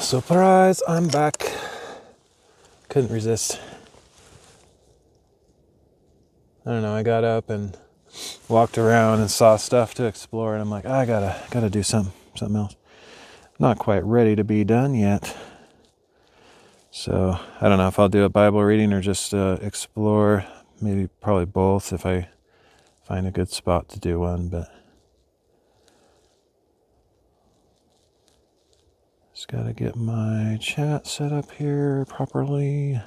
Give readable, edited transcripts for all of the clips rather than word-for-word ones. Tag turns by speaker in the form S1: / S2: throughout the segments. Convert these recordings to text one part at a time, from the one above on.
S1: Surprise, I'm back. Couldn't resist. I don't know, I got up and walked around and saw stuff to explore, and I'm like, I gotta do something else. Not quite ready to be done yet. So I don't know if I'll do a Bible reading or just explore. Maybe probably both if I find a good spot to do one, but just gotta get my chat set up here properly.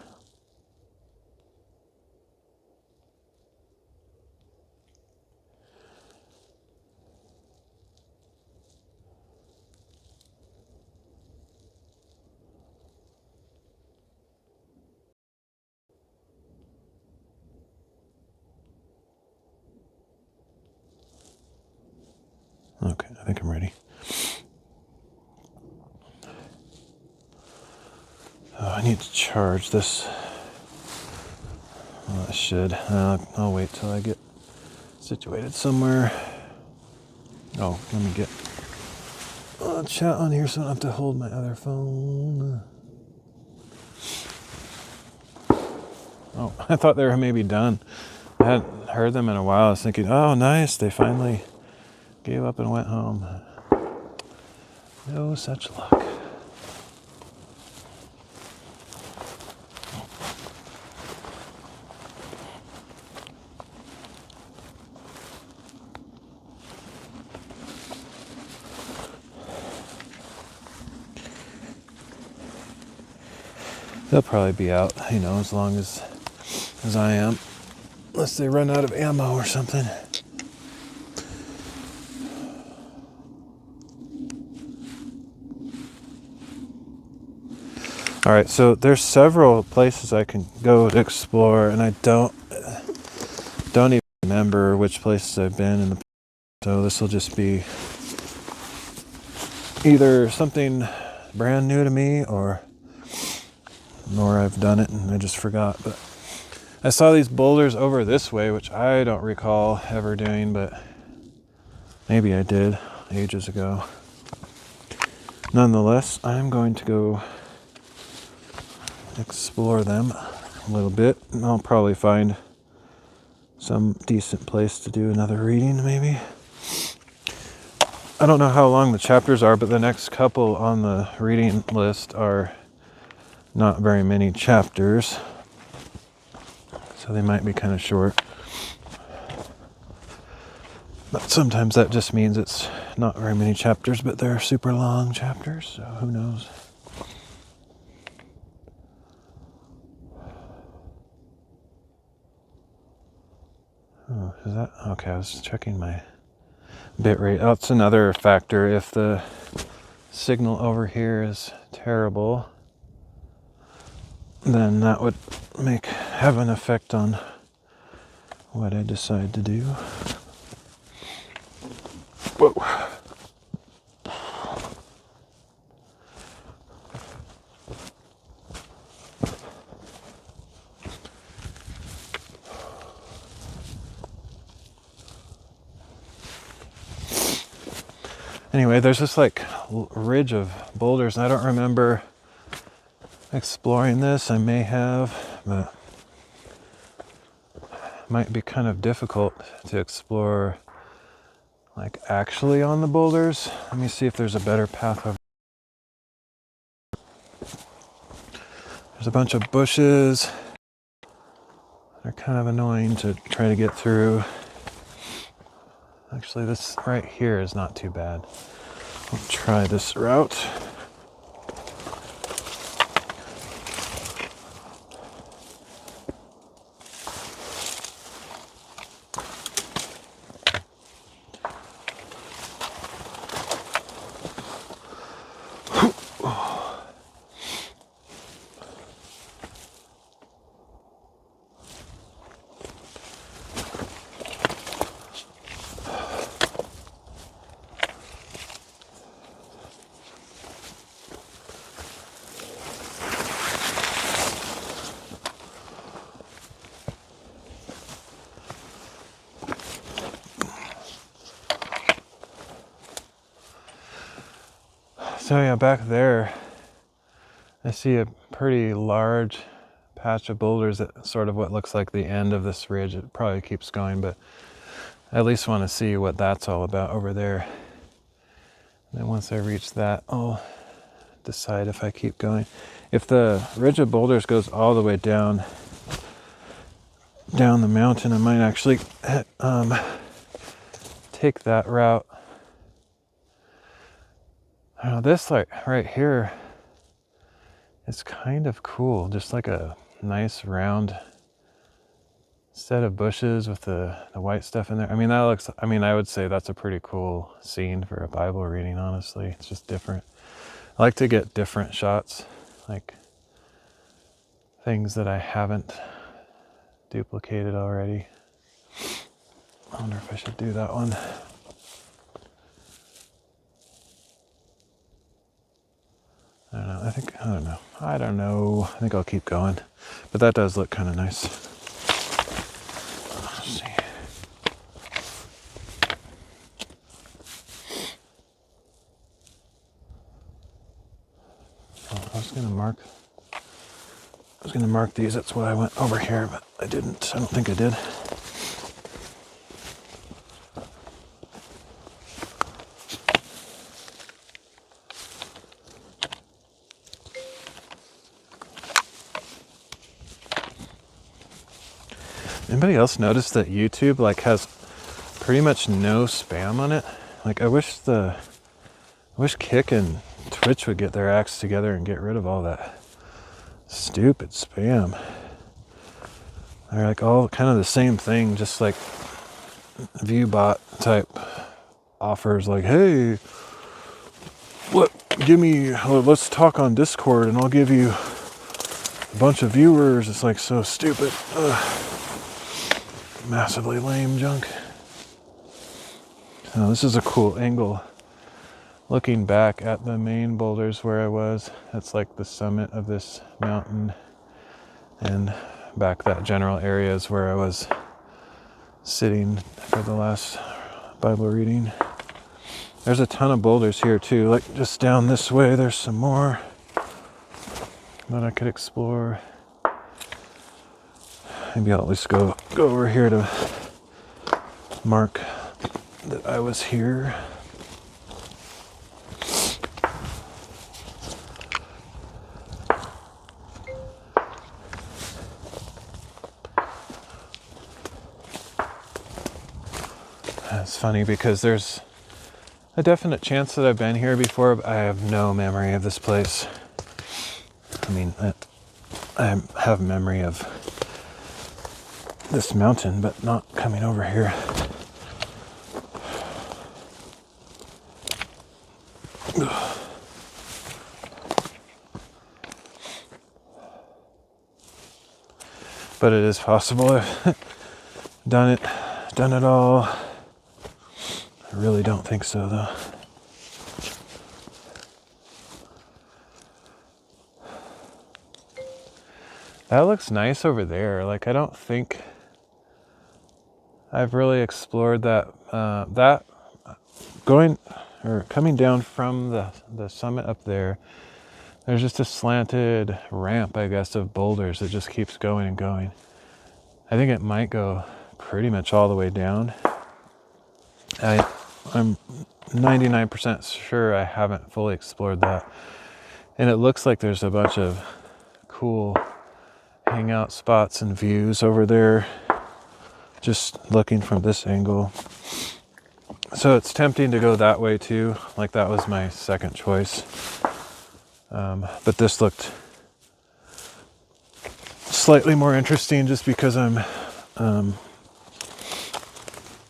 S1: Okay, I think I'm ready. Oh, I need to charge this. Well, I should. I'll wait till I get situated somewhere. Oh, let me get chat on here so I don't have to hold my other phone. Oh, I thought they were maybe done. I hadn't heard them in a while. I was thinking, oh, nice, they finally gave up and went home. No such luck. They'll probably be out, as long as I am. Unless they run out of ammo or something. All right, so there's several places I can go to explore, and I don't even remember which places I've been in the. So this will just be either something brand new to me, or I've done it and I just forgot. But I saw these boulders over this way, which I don't recall ever doing, but maybe I did ages ago. Nonetheless, I'm going to go explore them a little bit, and I'll probably find some decent place to do another reading, maybe. I don't know how long the chapters are, but the next couple on the reading list are not very many chapters, so they might be kind of short. But sometimes that just means it's not very many chapters, but they're super long chapters, so who knows. Oh, is that okay? I was checking my bit rate. Oh, that's another factor. If the signal over here is terrible, then that would have an effect on what I decide to do. Whoa. Anyway, there's this ridge of boulders, and I don't remember exploring this. I may have, but it might be kind of difficult to explore actually on the boulders. Let me see if there's a better path over. There's a bunch of bushes. They're kind of annoying to try to get through. Actually, this right here is not too bad. I'll try this route. So yeah, back there, I see a pretty large patch of boulders at sort of what looks like the end of this ridge. It probably keeps going, but I at least want to see what that's all about over there. And then once I reach that, I'll decide if I keep going. If the ridge of boulders goes all the way down the mountain, I might actually take that route. I don't know, this like right here, it's kind of cool, just like a nice round set of bushes with the white stuff in there. I mean, I would say that's a pretty cool scene for a Bible reading, honestly. It's just different. I like to get different shots, like things that I haven't duplicated already. I wonder if I should do that one. I don't know. I think I'll keep going. But that does look kind of nice. Let's see. I was going to mark these. That's why I went over here, but I didn't. I don't think I did. Anybody else notice that YouTube like has pretty much no spam on it? Like I wish Kick and Twitch would get their acts together and get rid of all that stupid spam. They're like all kind of the same thing, just like ViewBot type offers, like, hey, let's talk on Discord and I'll give you a bunch of viewers. It's like so stupid. Massively lame junk. So this is a cool angle. Looking back at the main boulders where I was, that's like the summit of this mountain, and back that general area is where I was sitting for the last Bible reading. There's a ton of boulders here too, like just down this way there's some more that I could explore. Maybe I'll at least go over here to mark that I was here. It's funny because there's a definite chance that I've been here before, but I have no memory of this place. I mean, I have memory of this mountain, but not coming over here. But it is possible I've done it all. I really don't think so, though. That looks nice over there. Like, I don't think I've really explored that. Coming down from the summit up there, there's just a slanted ramp, I guess, of boulders that just keeps going and going. I think it might go pretty much all the way down. I'm 99% sure I haven't fully explored that. And it looks like there's a bunch of cool hangout spots and views over there, just looking from this angle. So it's tempting to go that way too. Like that was my second choice. But this looked slightly more interesting just because I'm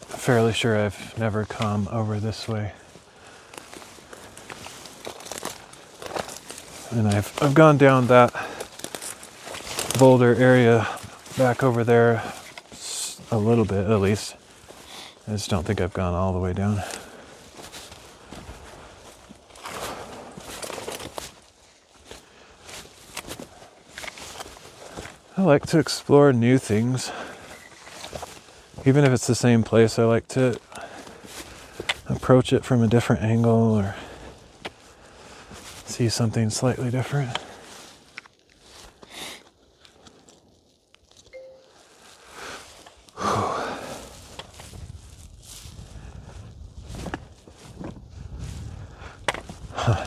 S1: fairly sure I've never come over this way. And I've gone down that boulder area back over there a little bit at least. I just don't think I've gone all the way down. I like to explore new things. Even if it's the same place, I like to approach it from a different angle or see something slightly different.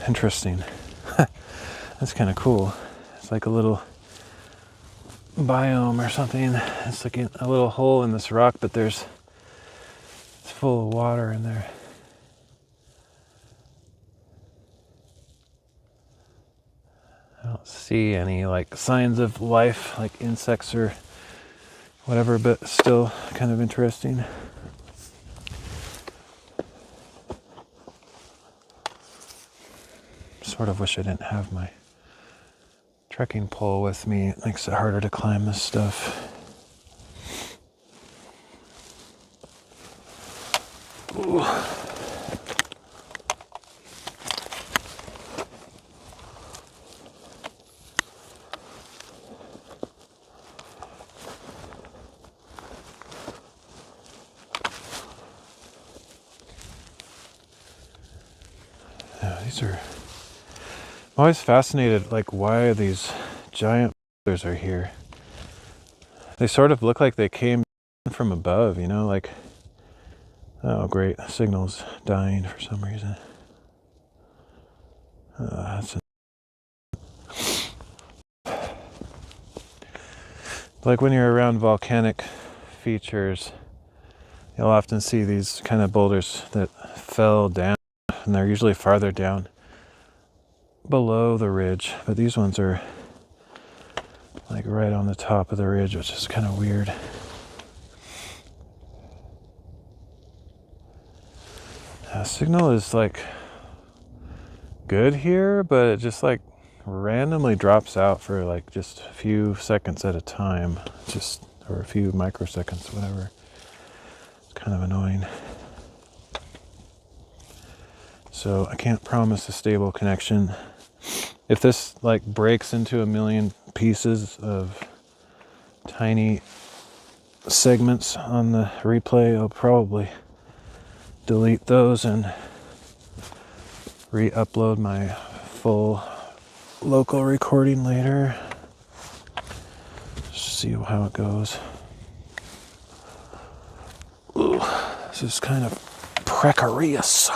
S1: Interesting. That's kind of cool. It's like a little biome or something. It's like a little hole in this rock, but it's full of water in there. I don't see any like signs of life, like insects or whatever, but still kind of interesting. Sort of wish I didn't have my trekking pole with me. It makes it harder to climb this stuff. Ooh. Yeah, these are... I'm always fascinated, like, why these giant boulders are here. They sort of look like they came from above, you know, like... Oh, great. The signal's dying for some reason. Like when you're around volcanic features, you'll often see these kind of boulders that fell down, and they're usually farther down below the ridge, but these ones are like right on the top of the ridge, which is kind of weird. Signal is like good here, but it just like randomly drops out for like just a few seconds at a time, or a few microseconds, whatever. It's kind of annoying. So I can't promise a stable connection. If this like breaks into a million pieces of tiny segments on the replay, I'll probably delete those and re-upload my full local recording later. See how it goes. Ooh, this is kind of precarious.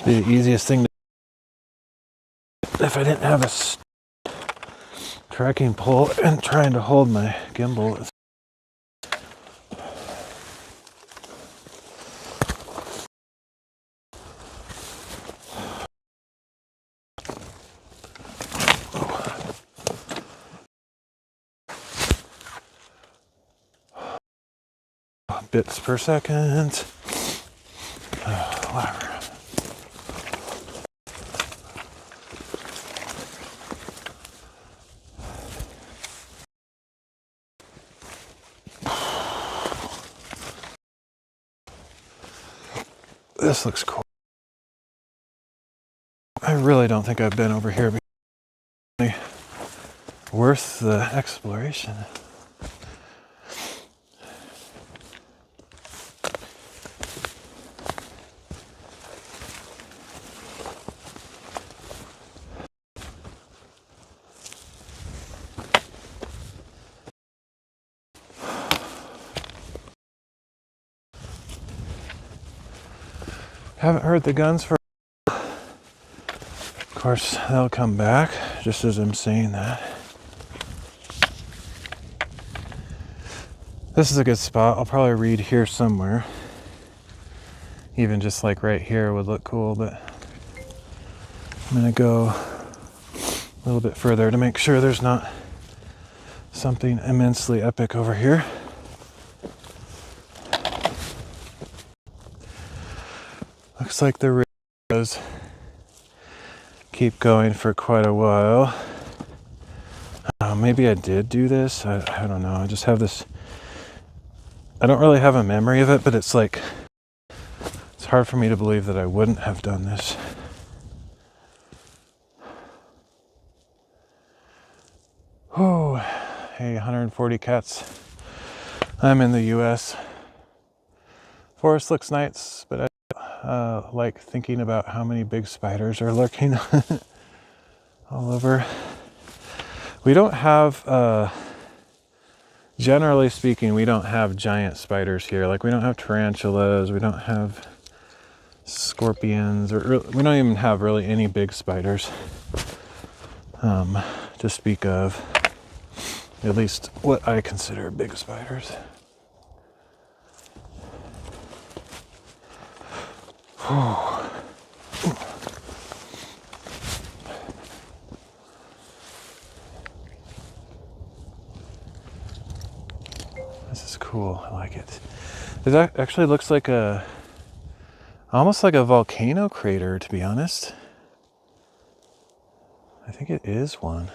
S1: Be the easiest thing if I didn't have a tracking pole and trying to hold my gimbal. Bits per second. Whatever. This looks cool. I really don't think I've been over here before. Worth the exploration. Haven't heard the guns for... Of course, they'll come back, just as I'm saying that. This is a good spot. I'll probably read here somewhere. Even just like right here would look cool, but I'm gonna go a little bit further to make sure there's not something immensely epic over here. Looks like the ridge does keep going for quite a while. Maybe I did do this. I don't know. I just have this... I don't really have a memory of it, but it's like... It's hard for me to believe that I wouldn't have done this. Oh, hey, 140 cats. I'm in the US. Forest looks nice, but I like thinking about how many big spiders are lurking all over. We don't have, generally speaking, we don't have giant spiders here. Like we don't have tarantulas, we don't have scorpions, or we don't even have really any big spiders to speak of. At least what I consider big spiders. This is cool. I like it. It actually looks like almost like a volcano crater, to be honest. I think it is one.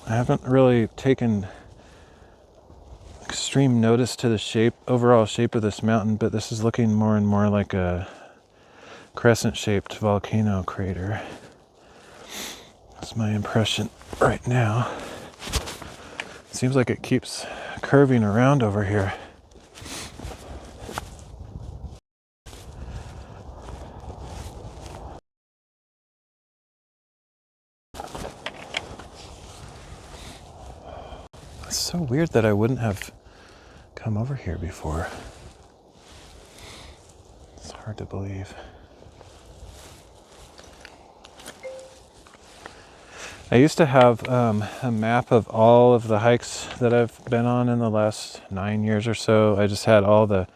S1: I haven't really taken extreme notice to the overall shape of this mountain, but this is looking more and more like a crescent-shaped volcano crater. That's my impression right now. It seems like it keeps curving around over here. It's so weird that I wouldn't have come over here before. It's hard to believe. I used to have a map of all of the hikes that I've been on in the last 9 years or so. I just had all the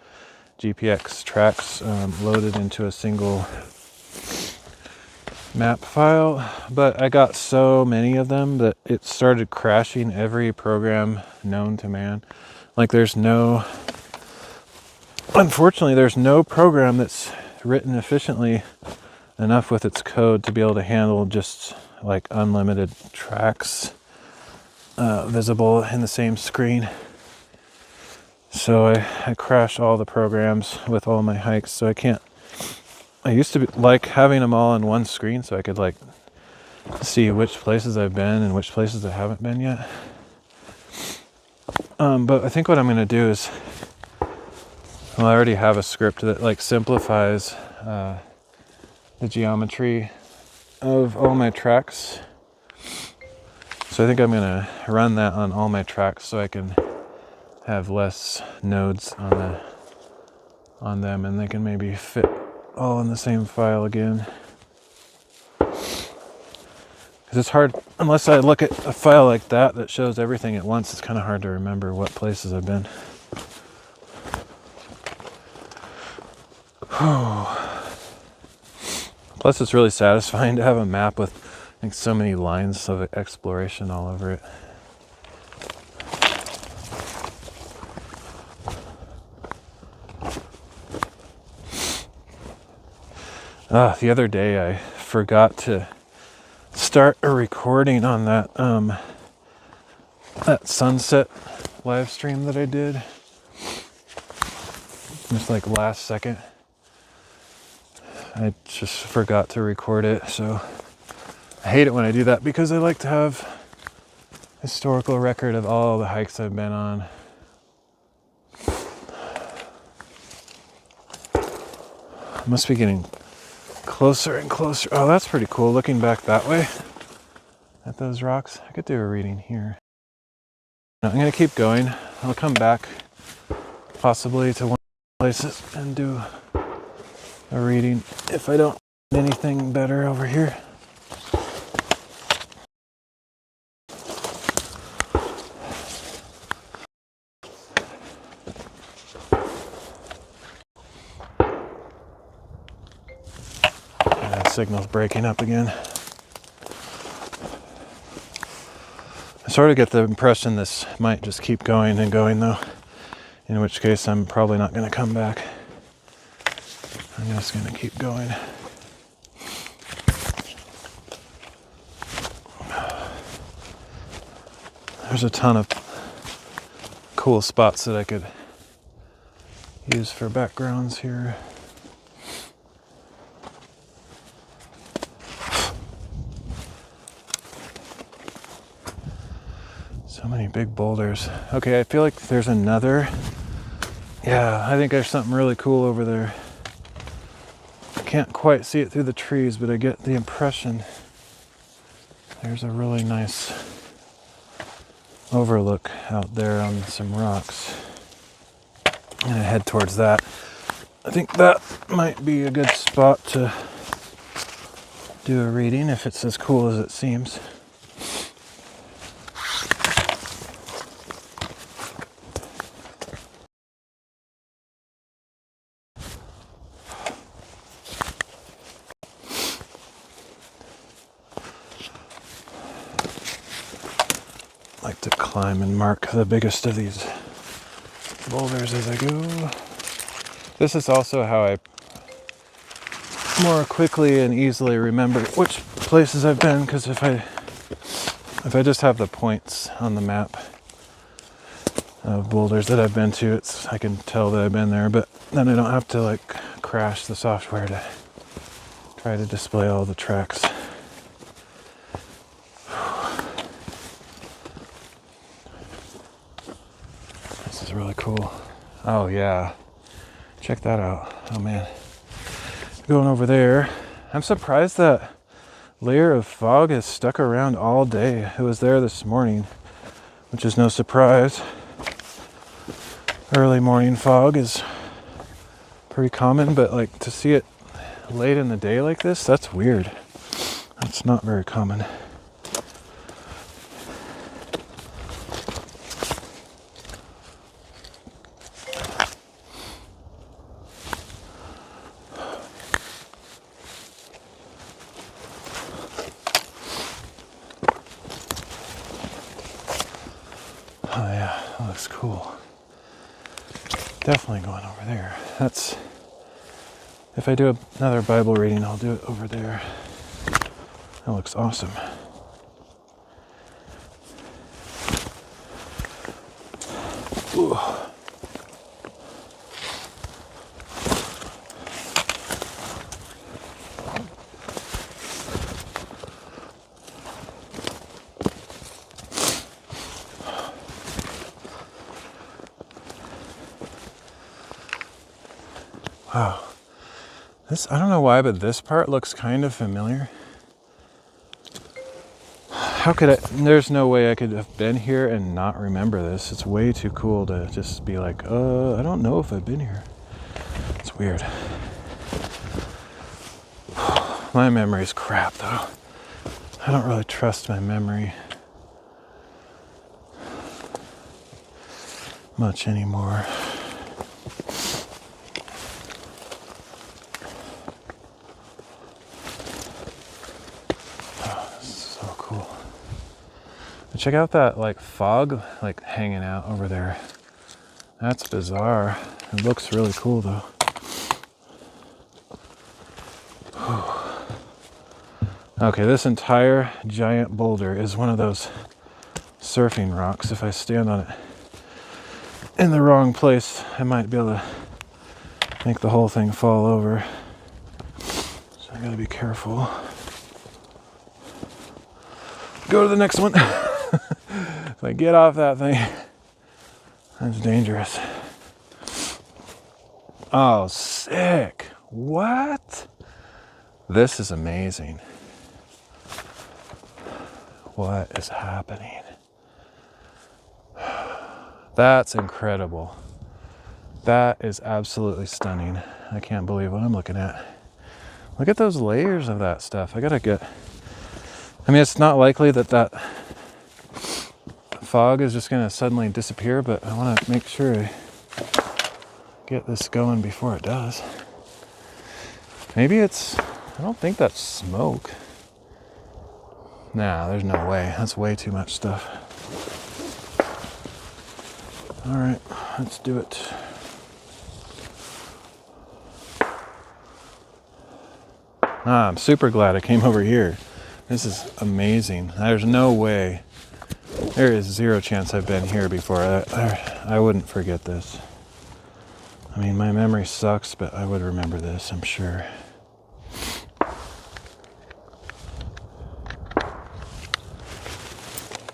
S1: GPX tracks loaded into a single map file, but I got so many of them that it started crashing every program known to man. Like unfortunately there's no program that's written efficiently enough with its code to be able to handle just like unlimited tracks visible in the same screen. So I crash all the programs with all my hikes, so I used to like having them all on one screen so I could like see which places I've been and which places I haven't been yet. But I think what I'm going to do is, I already have a script that like simplifies the geometry of all my tracks. So I think I'm going to run that on all my tracks so I can have less nodes on them, and they can maybe fit all in the same file again. Because it's hard, unless I look at a file like that shows everything at once, it's kind of hard to remember what places I've been. Plus it's really satisfying to have a map with like so many lines of exploration all over it. The other day I forgot to start a recording on that sunset live stream that I did. Just like last second. I just forgot to record it, so I hate it when I do that because I like to have historical record of all the hikes I've been on. I must be getting closer and closer. Oh, that's pretty cool, looking back that way at those rocks. I could do a reading here. I'm going to keep going. I'll come back possibly to one of the places and do a reading if I don't find anything better over here. Signal's breaking up again. I sort of get the impression this might just keep going and going though, in which case I'm probably not going to come back. I'm just going to keep going. There's a ton of cool spots that I could use for backgrounds here. So many big boulders. Okay, I feel like there's another Yeah, I think there's something really cool over there. I can't quite see it through the trees, but I get the impression there's a really nice overlook out there on some rocks. I'm gonna head towards that. I think that might be a good spot to do a reading if it's as cool as it seems. I like to climb and mark the biggest of these boulders as I go. This is also how I more quickly and easily remember which places I've been, because if I just have the points on the map of boulders that I've been to, I can tell that I've been there, but then I don't have to like crash the software to try to display all the tracks. This is really cool. Oh yeah, check that out. Oh man, going over there. I'm surprised that layer of fog is stuck around all day. It was there this morning, which is no surprise. Early morning fog is pretty common, but like to see it late in the day like this, that's weird. That's not very common. Oh yeah, that looks cool. Definitely going over there. That's, if I do another Bible reading, I'll do it over there. That looks awesome. Ooh. Wow. I don't know why, but this part looks kind of familiar. How could there's no way I could have been here and not remember this. It's way too cool to just be like, I don't know if I've been here. It's weird. My memory's crap though. I don't really trust my memory much anymore. Check out that like fog like hanging out over there. That's bizarre. It looks really cool though. Okay, this entire giant boulder is one of those surfing rocks. If I stand on it in the wrong place, I might be able to make the whole thing fall over. So I gotta be careful. Go to the next one. If I get off that thing, that's dangerous. Oh, sick. What? This is amazing. What is happening? That's incredible. That is absolutely stunning. I can't believe what I'm looking at. Look at those layers of that stuff. I mean, it's not likely that fog is just going to suddenly disappear, but I want to make sure I get this going before it does. Maybe I don't think that's smoke. Nah, there's no way. That's way too much stuff. All right, let's do it. I'm super glad I came over here. This is amazing. There's no way. There is zero chance I've been here before. I wouldn't forget this. I mean, my memory sucks, but I would remember this, I'm sure.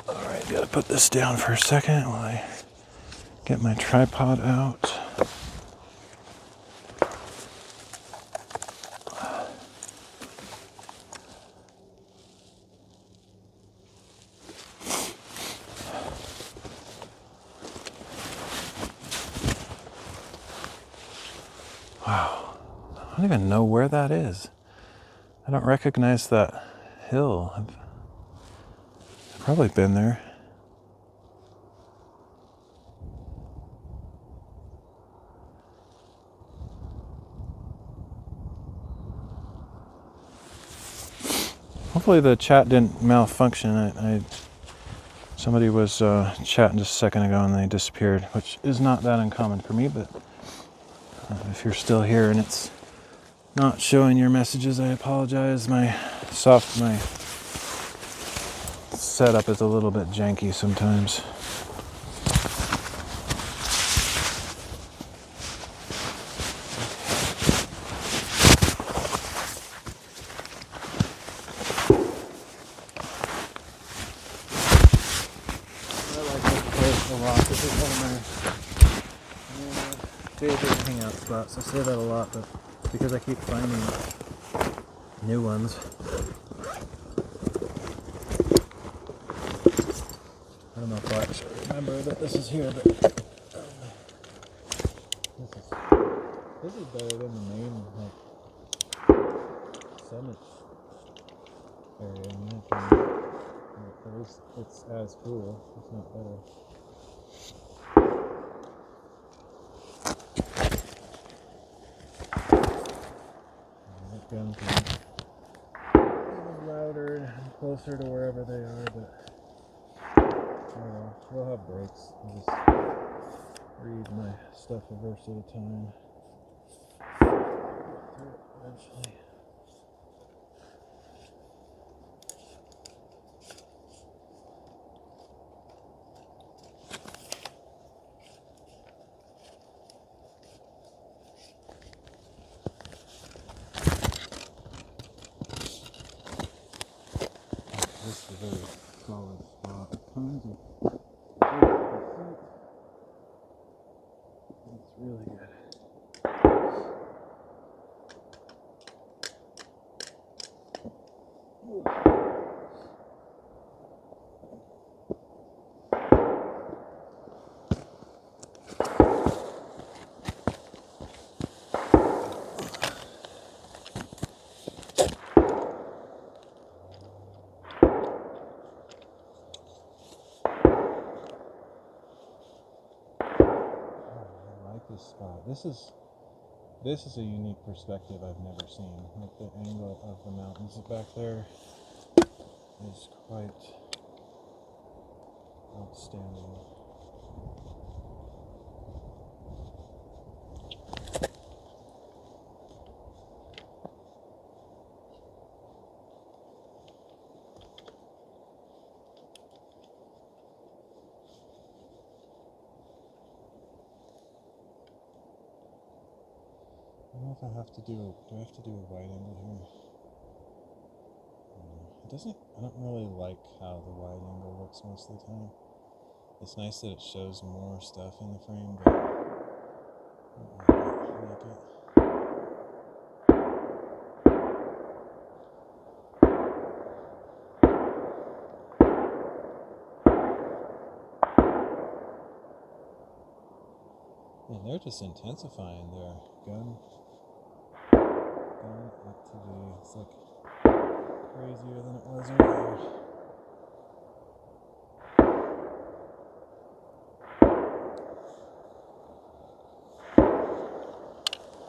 S1: All right, gotta put this down for a second while I get my tripod out. Wow. I don't even know where that is. I don't recognize that hill. I've probably been there. Hopefully the chat didn't malfunction. Somebody was chatting just a second ago and they disappeared, which is not that uncommon for me, but if you're still here and it's not showing your messages, I apologize. My setup is a little bit janky sometimes. I like this place a lot. This is one of my favorite hangout spots. I say that a lot, but because I keep finding new ones. I don't know if I'll actually remember that this is here, but this is better than the main summit area. In my opinion. At least it's as cool, if not better. That gun's even louder and closer to wherever they are, but we'll have breaks. I'll just read my stuff a verse at a time. Eventually. This is a very solid spot. Tons of it's really good. This spot. This is a unique perspective I've never seen. Like the angle of the mountains back there is quite outstanding. I don't know if I have to do a wide angle here? I don't really like how the wide angle looks most of the time. It's nice that it shows more stuff in the frame, but I don't really like it. And they're just intensifying their gun activity. It's like crazier than it was earlier.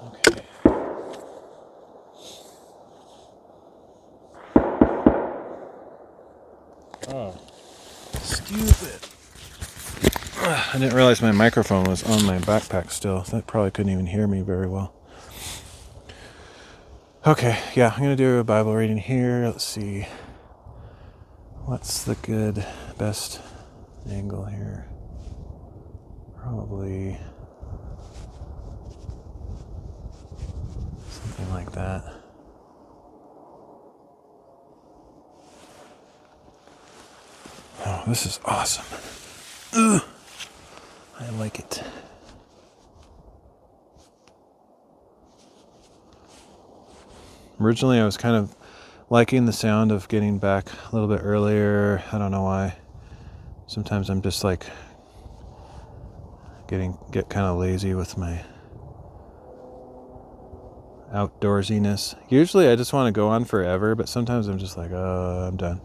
S1: Okay. Oh, stupid. I didn't realize my microphone was on my backpack still. That probably couldn't even hear me very well. Okay, yeah, I'm going to do a Bible reading here. Let's see. What's the best angle here? Probably something like that. Oh, this is awesome. Ugh. I like it. Originally, I was kind of liking the sound of getting back a little bit earlier. I don't know why. Sometimes I'm just like get kind of lazy with my outdoorsiness. Usually I just want to go on forever, but sometimes I'm just like, oh, I'm done.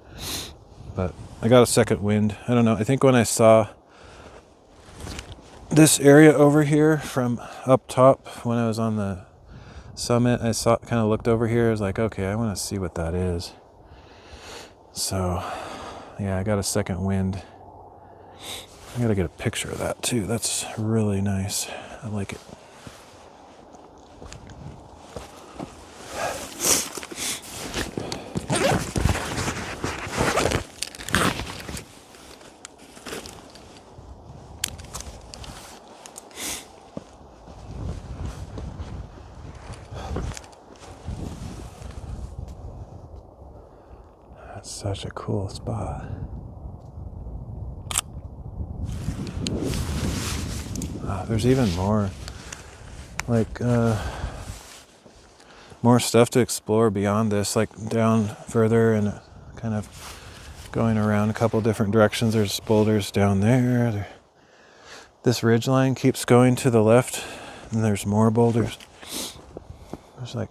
S1: But I got a second wind. I don't know. I think when I saw this area over here from up top, when I was on the summit, I kind of looked over here. I was like, okay, I want to see what that is. So, yeah, I got a second wind. I gotta get a picture of that too. That's really nice. I like it. That's such a cool spot. There's even more, like, more stuff to explore beyond this, like down further and kind of going around a couple different directions. There's boulders down there. This ridgeline keeps going to the left, and there's more boulders. There's like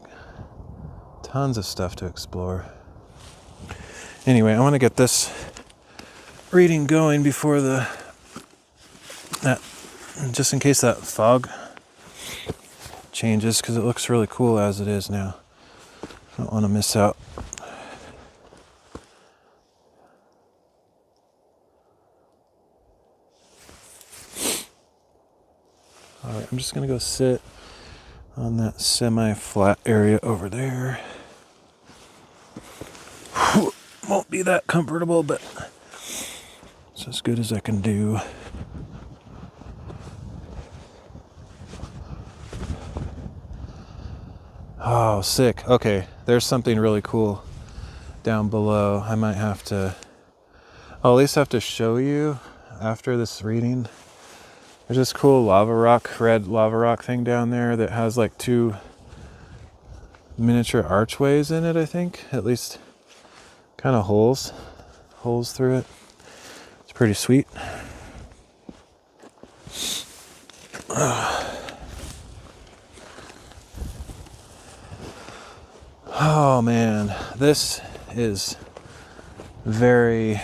S1: tons of stuff to explore. Anyway, I want to get this reading going before just in case that fog changes, because it looks really cool as it is now. I don't want to miss out. Alright, I'm just going to go sit on that semi-flat area over there. Won't be that comfortable, but it's as good as I can do. Oh, sick. Okay, there's something really cool down below. I might have to, I'll at least have to show you after this reading. There's this cool red lava rock thing down there that has like 2 miniature archways in it, I think. At least kind of holes through it. It's pretty sweet. Oh man, this is very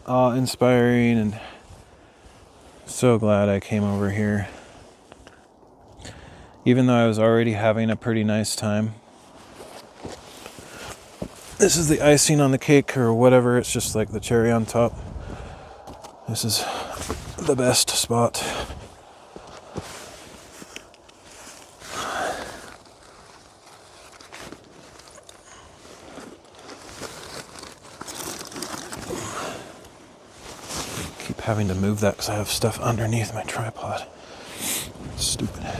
S1: awe-inspiring, and so glad I came over here. Even though I was already having a pretty nice time. This is the icing on the cake or whatever, it's just like the cherry on top. This is the best spot. Having to move that because I have stuff underneath my tripod. Stupid. I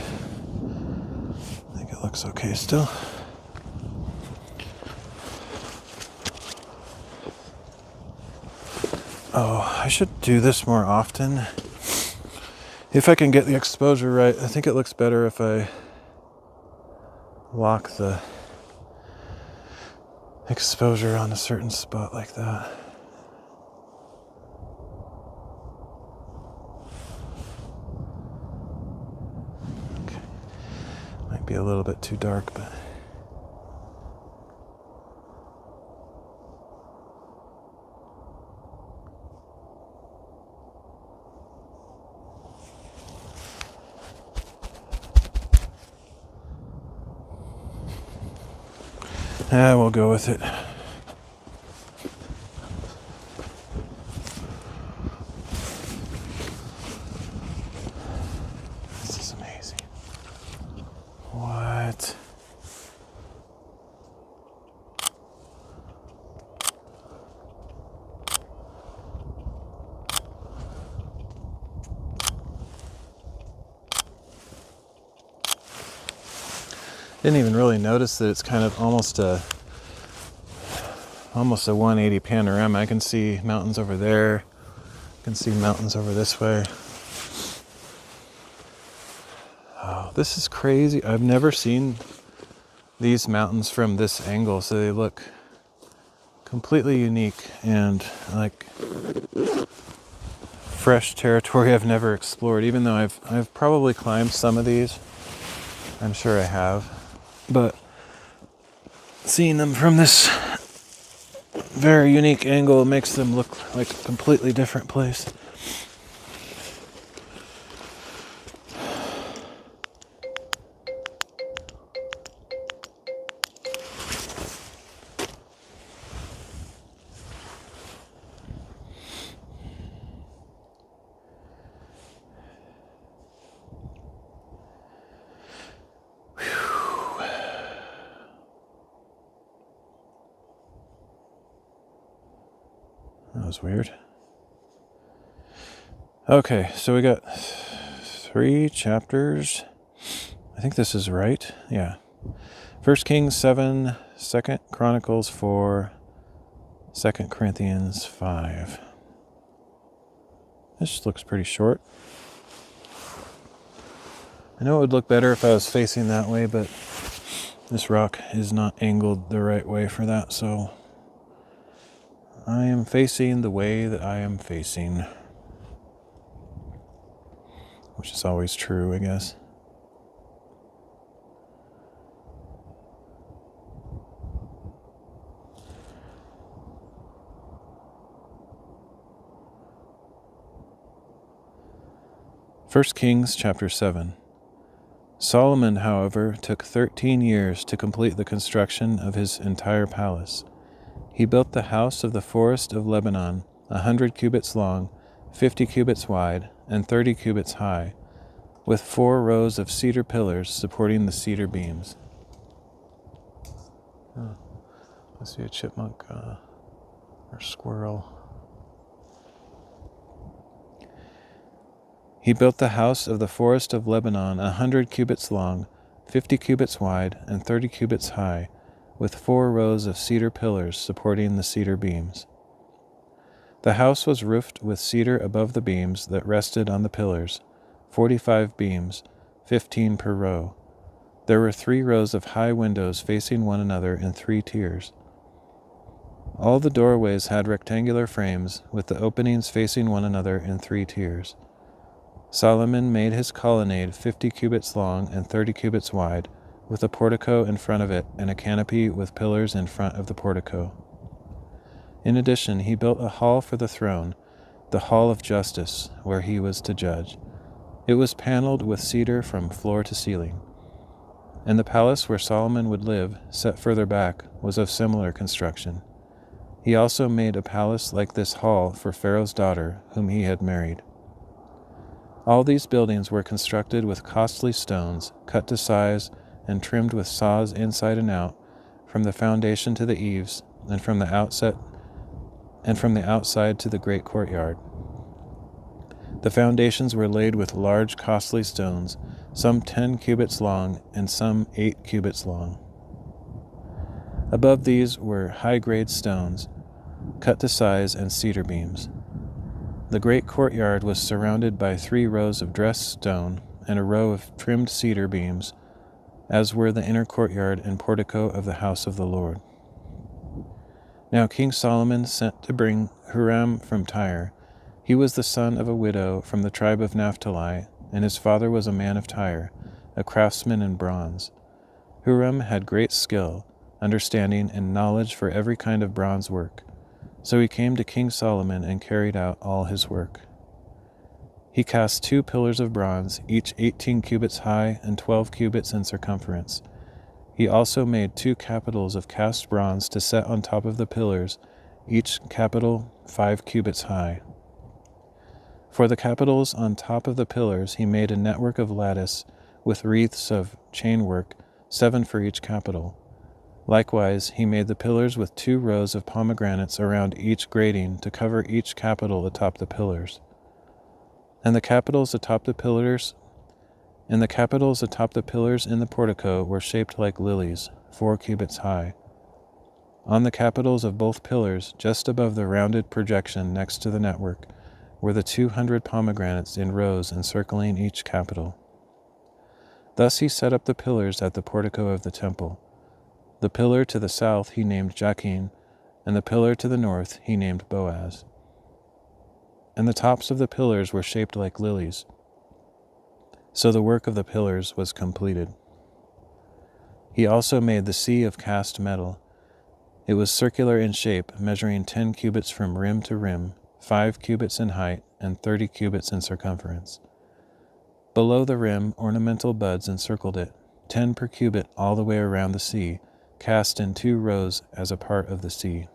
S1: think it looks okay still. Oh, I should do this more often. If I can get the exposure right. I think it looks better if I lock the exposure on a certain spot like that. Be a little bit too dark, but we'll go with it. This is amazing. What? Didn't even really notice that it's kind of almost a 180 panorama. I can see mountains over there. I can see mountains over this way. Oh, this is crazy. I've never seen these mountains from this angle, so they look completely unique and like fresh territory I've never explored, even though I've probably climbed some of these. I'm sure I have. But seeing them from this very unique angle makes them look like a completely different place. That was weird. Okay, so we got 3 chapters. I think this is right. Yeah. 1 Kings 7, 2 Chronicles 4, 2 Corinthians 5. This looks pretty short. I know it would look better if I was facing that way, but this rock is not angled the right way for that, so I am facing the way that I am facing, which is always true, I guess. First Kings chapter 7. Solomon, however, took 13 years to complete the construction of his entire palace. He built the house of the forest of Lebanon, 100 cubits long, 50 cubits wide, and 30 cubits high, with 4 rows of cedar pillars supporting the cedar beams. Oh, I see a chipmunk or squirrel. He built the house of the forest of Lebanon, 100 cubits long, 50 cubits wide, and 30 cubits high, with 4 rows of cedar pillars supporting the cedar beams. The house was roofed with cedar above the beams that rested on the pillars, 45 beams, 15 per row. There were 3 rows of high windows facing one another in 3 tiers. All the doorways had rectangular frames, with the openings facing one another in 3 tiers. Solomon made his colonnade 50 cubits long and 30 cubits wide, with a portico in front of it and a canopy with pillars in front of the portico. In addition, he built a hall for the throne, the Hall of Justice, where he was to judge. It was paneled with cedar from floor to ceiling. And the palace where Solomon would live, set further back, was of similar construction. He also made a palace like this hall for Pharaoh's daughter, whom he had married. All these buildings were constructed with costly stones, cut to size and trimmed with saws inside and out, from the foundation to the eaves, and from the outside to the great courtyard. The foundations were laid with large costly stones, some 10 cubits long and some 8 cubits long. Above these were high-grade stones, cut to size, and cedar beams. The great courtyard was surrounded by 3 rows of dressed stone and a row of trimmed cedar beams, as were the inner courtyard and portico of the house of the Lord. Now King Solomon sent to bring Huram from Tyre. He was the son of a widow from the tribe of Naphtali, and his father was a man of Tyre, a craftsman in bronze. Huram had great skill, understanding, and knowledge for every kind of bronze work. So he came to King Solomon and carried out all his work. He cast 2 pillars of bronze, each 18 cubits high and 12 cubits in circumference. He also made 2 capitals of cast bronze to set on top of the pillars, each capital 5 cubits high. For the capitals on top of the pillars he made a network of lattice with wreaths of chainwork, 7 for each capital. Likewise, he made the pillars with 2 rows of pomegranates around each grating to cover each capital atop the pillars. And the capitals atop the pillars in the portico were shaped like lilies, 4 cubits high. On the capitals of both pillars, just above the rounded projection next to the network, were the 200 pomegranates in rows encircling each capital. Thus he set up the pillars at the portico of the temple. The pillar to the south he named Jachin, and the pillar to the north he named Boaz. And the tops of the pillars were shaped like lilies. So the work of the pillars was completed. He also made the sea of cast metal. It was circular in shape, measuring 10 cubits from rim to rim, 5 cubits in height, and 30 cubits in circumference. Below the rim, ornamental buds encircled it, 10 per cubit all the way around the sea, cast in 2 rows as a part of the sea.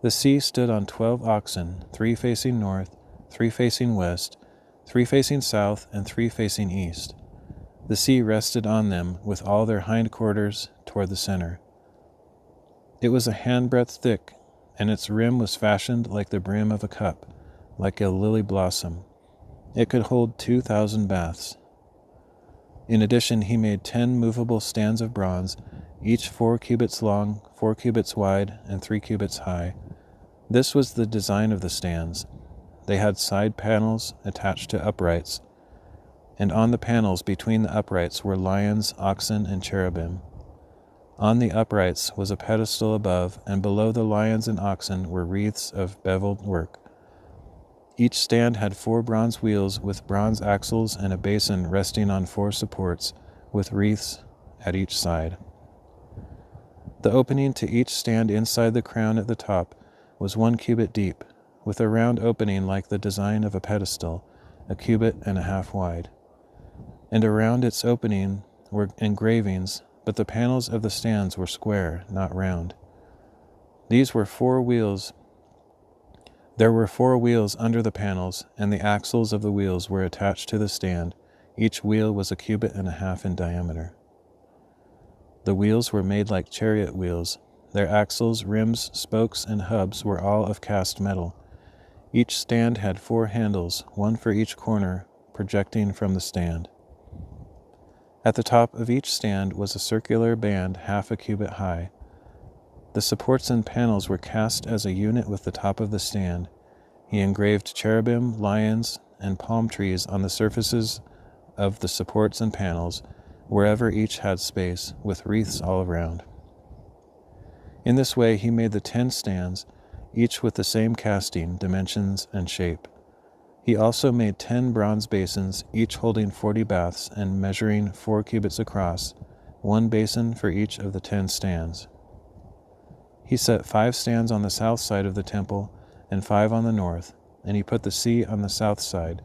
S1: The sea stood on 12 oxen, 3 facing north, 3 facing west, 3 facing south, and 3 facing east. The sea rested on them with all their hind quarters toward the center. It was a handbreadth thick, and its rim was fashioned like the brim of a cup, like a lily blossom. It could hold 2,000 baths. In addition, he made 10 movable stands of bronze, each 4 cubits long, 4 cubits wide, and 3 cubits high. This was the design of the stands. They had side panels attached to uprights, and on the panels between the uprights were lions, oxen, and cherubim. On the uprights was a pedestal above, and below the lions and oxen were wreaths of beveled work. Each stand had 4 bronze wheels with bronze axles and a basin resting on 4 supports, with wreaths at each side. The opening to each stand inside the crown at the top was 1 cubit deep, with a round opening like the design of a pedestal, 1.5 cubits wide. And around its opening were engravings, but the panels of the stands were square, not round. These were 4 wheels. There were 4 wheels under the panels, and the axles of the wheels were attached to the stand. Each wheel was 1.5 cubits in diameter. The wheels were made like chariot wheels. Their axles, rims, spokes, and hubs were all of cast metal. Each stand had 4 handles, 1 for each corner, projecting from the stand. At the top of each stand was a circular band 1/2 cubit high. The supports and panels were cast as a unit with the top of the stand. He engraved cherubim, lions, and palm trees on the surfaces of the supports and panels, wherever each had space, with wreaths all around. In this way he made the 10 stands, each with the same casting, dimensions, and shape. He also made 10 bronze basins, each holding 40 baths and measuring 4 cubits across, 1 basin for each of the 10 stands. He set 5 stands on the south side of the temple and 5 on the north, and he put the sea on the south side,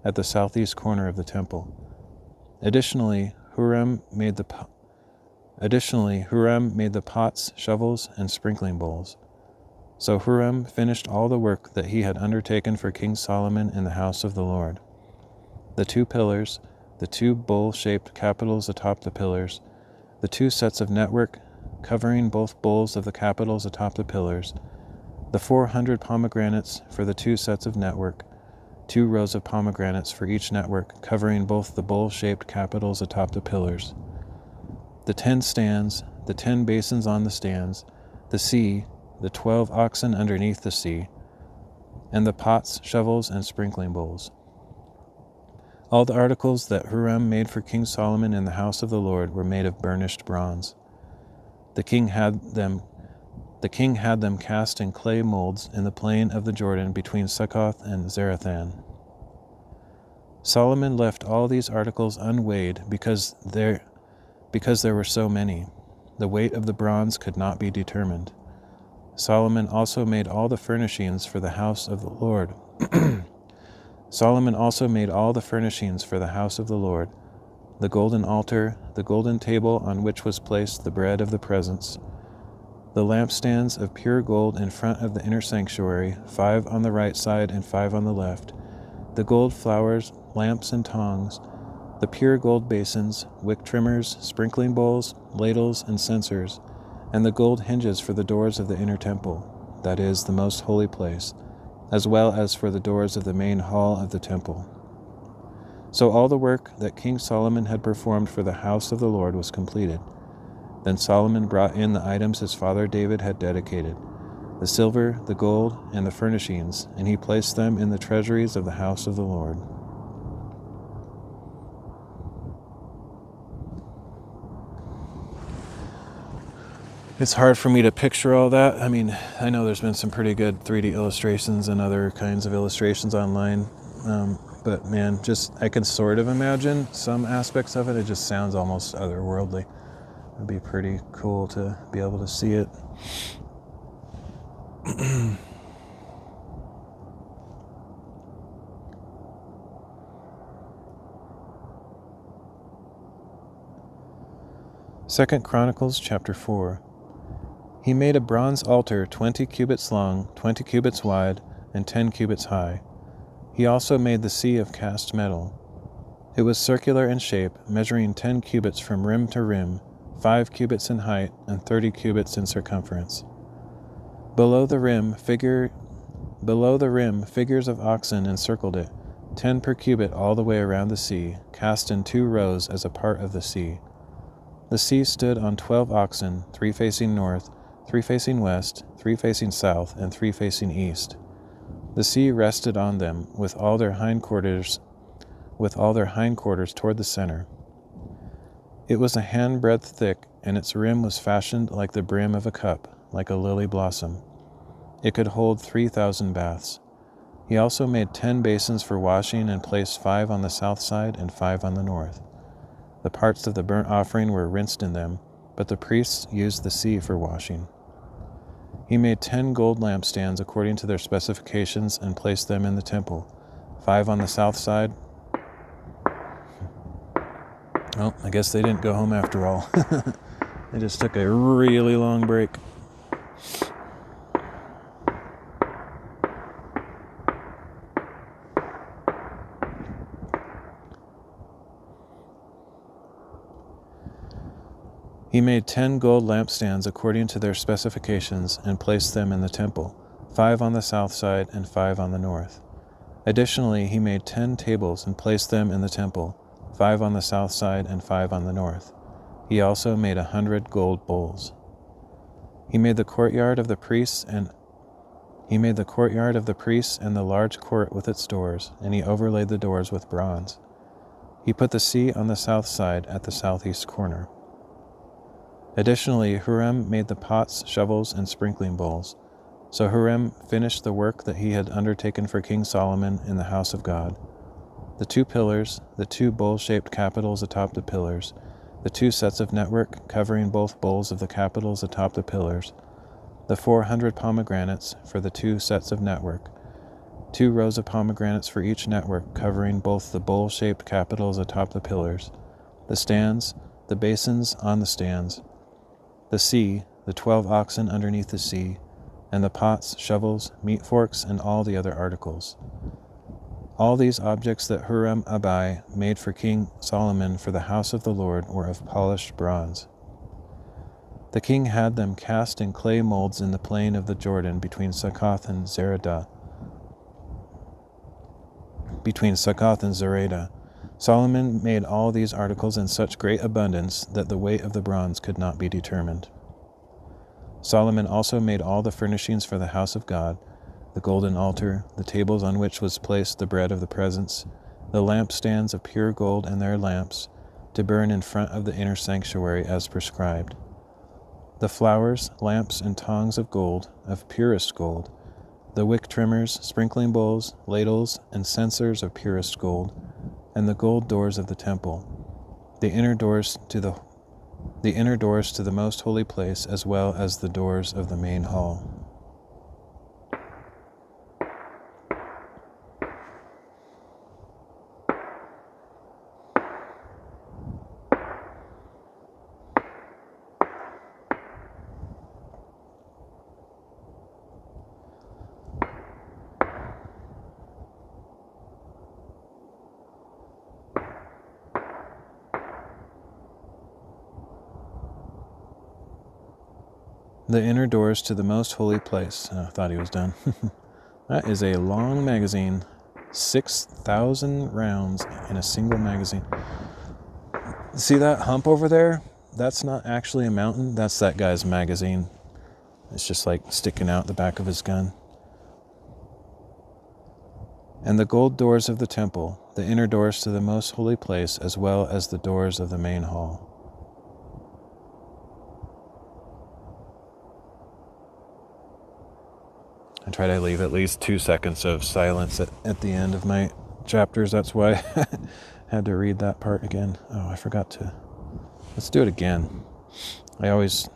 S1: at the southeast corner of the temple. Additionally, Huram made the pots, shovels, and sprinkling bowls. So Huram finished all the work that he had undertaken for King Solomon in the house of the Lord. The 2 pillars, the 2 bowl-shaped capitals atop the pillars, the 2 sets of network covering both bowls of the capitals atop the pillars, the 400 pomegranates for the 2 sets of network, 2 rows of pomegranates for each network covering both the bowl-shaped capitals atop the pillars, the 10 stands, the 10 basins on the stands, the sea, the 12 oxen underneath the sea, and the pots, shovels, and sprinkling bowls. All the articles that Huram made for King Solomon in the house of the Lord were made of burnished bronze. The king had them cast in clay molds in the plain of the Jordan between Succoth and Zarethan. Solomon left all these articles unweighed because there were so many. The weight of the bronze could not be determined. Solomon also made all the furnishings for the house of the Lord. The golden altar, the golden table on which was placed the bread of the presence, the lampstands of pure gold in front of the inner sanctuary, 5 on the right side and 5 on the left, the gold flowers, lamps and tongs, the pure gold basins, wick trimmers, sprinkling bowls, ladles, and censers, and the gold hinges for the doors of the inner temple, that is, the most holy place, as well as for the doors of the main hall of the temple. So all the work that King Solomon had performed for the house of the Lord was completed. Then Solomon brought in the items his father David had dedicated, the silver, the gold, and the furnishings, and he placed them in the treasuries of the house of the Lord. It's hard for me to picture all that. I mean, I know there's been some pretty good 3D illustrations and other kinds of illustrations online, but man, I can sort of imagine some aspects of it. It just sounds almost otherworldly. It'd be pretty cool to be able to see it. Second Chronicles chapter 4. He made a bronze altar 20 cubits long, 20 cubits wide, and 10 cubits high. He also made the sea of cast metal. It was circular in shape, measuring 10 cubits from rim to rim, 5 cubits in height, and 30 cubits in circumference. Below the rim, figures of oxen encircled it, 10 per cubit all the way around the sea, cast in 2 rows as a part of the sea. The sea stood on 12 oxen, 3 facing north, 3 facing west, 3 facing south, and 3 facing east. The sea rested on them with all their hindquarters toward the center. It was a handbreadth thick, and its rim was fashioned like the brim of a cup, like a lily blossom. It could hold 3,000 baths. He also made 10 basins for washing and placed 5 on the south side and 5 on the north. The parts of the burnt offering were rinsed in them, but the priests used the sea for washing. He made 10 gold lampstands according to their specifications and placed them in the temple, 5 on the south side. Oh, I guess they didn't go home after all. They just took a really long break. He made 10 gold lampstands according to their specifications and placed them in the temple, 5 on the south side and 5 on the north. Additionally, he made 10 tables and placed them in the temple, 5 on the south side and 5 on the north. He also made 100 gold bowls. He made the courtyard of the priests and the large court with its doors, and he overlaid the doors with bronze. He put the sea on the south side at the southeast corner. Additionally, Huram made the pots, shovels, and sprinkling bowls. So Huram finished the work that he had undertaken for King Solomon in the house of God. The 2 pillars, the 2 bowl-shaped capitals atop the pillars, the 2 sets of network covering both bowls of the capitals atop the pillars, the 400 pomegranates for the 2 sets of network, 2 rows of pomegranates for each network covering both the bowl-shaped capitals atop the pillars, the stands, the basins on the stands, the sea, the 12 oxen underneath the sea, and the pots, shovels, meat forks, and all the other articles. All these objects that Huram-Abi made for King Solomon for the house of the Lord were of polished bronze. The king had them cast in clay molds in the plain of the Jordan between Succoth and Zeredah. Solomon made all these articles in such great abundance that the weight of the bronze could not be determined. Solomon also made all the furnishings for the house of God, the golden altar, the tables on which was placed the bread of the presence, the lampstands of pure gold and their lamps, to burn in front of the inner sanctuary as prescribed. The flowers, lamps, and tongs of gold, of purest gold, the wick trimmers, sprinkling bowls, ladles, and censers of purest gold, and the gold doors of the temple, the inner doors to the most holy place, as well as the doors of the main hall. The inner doors to the most holy place. Oh, I thought he was done. That is a long magazine. 6,000 rounds in a single magazine. See that hump over there? That's not actually a mountain. That's that guy's magazine. It's just like sticking out the back of his gun. And the gold doors of the temple, the inner doors to the most holy place, as well as the doors of the main hall. I try to leave at least 2 seconds of silence at the end of my chapters. That's why I had to read that part again. Oh, I forgot to. Let's do it again. I always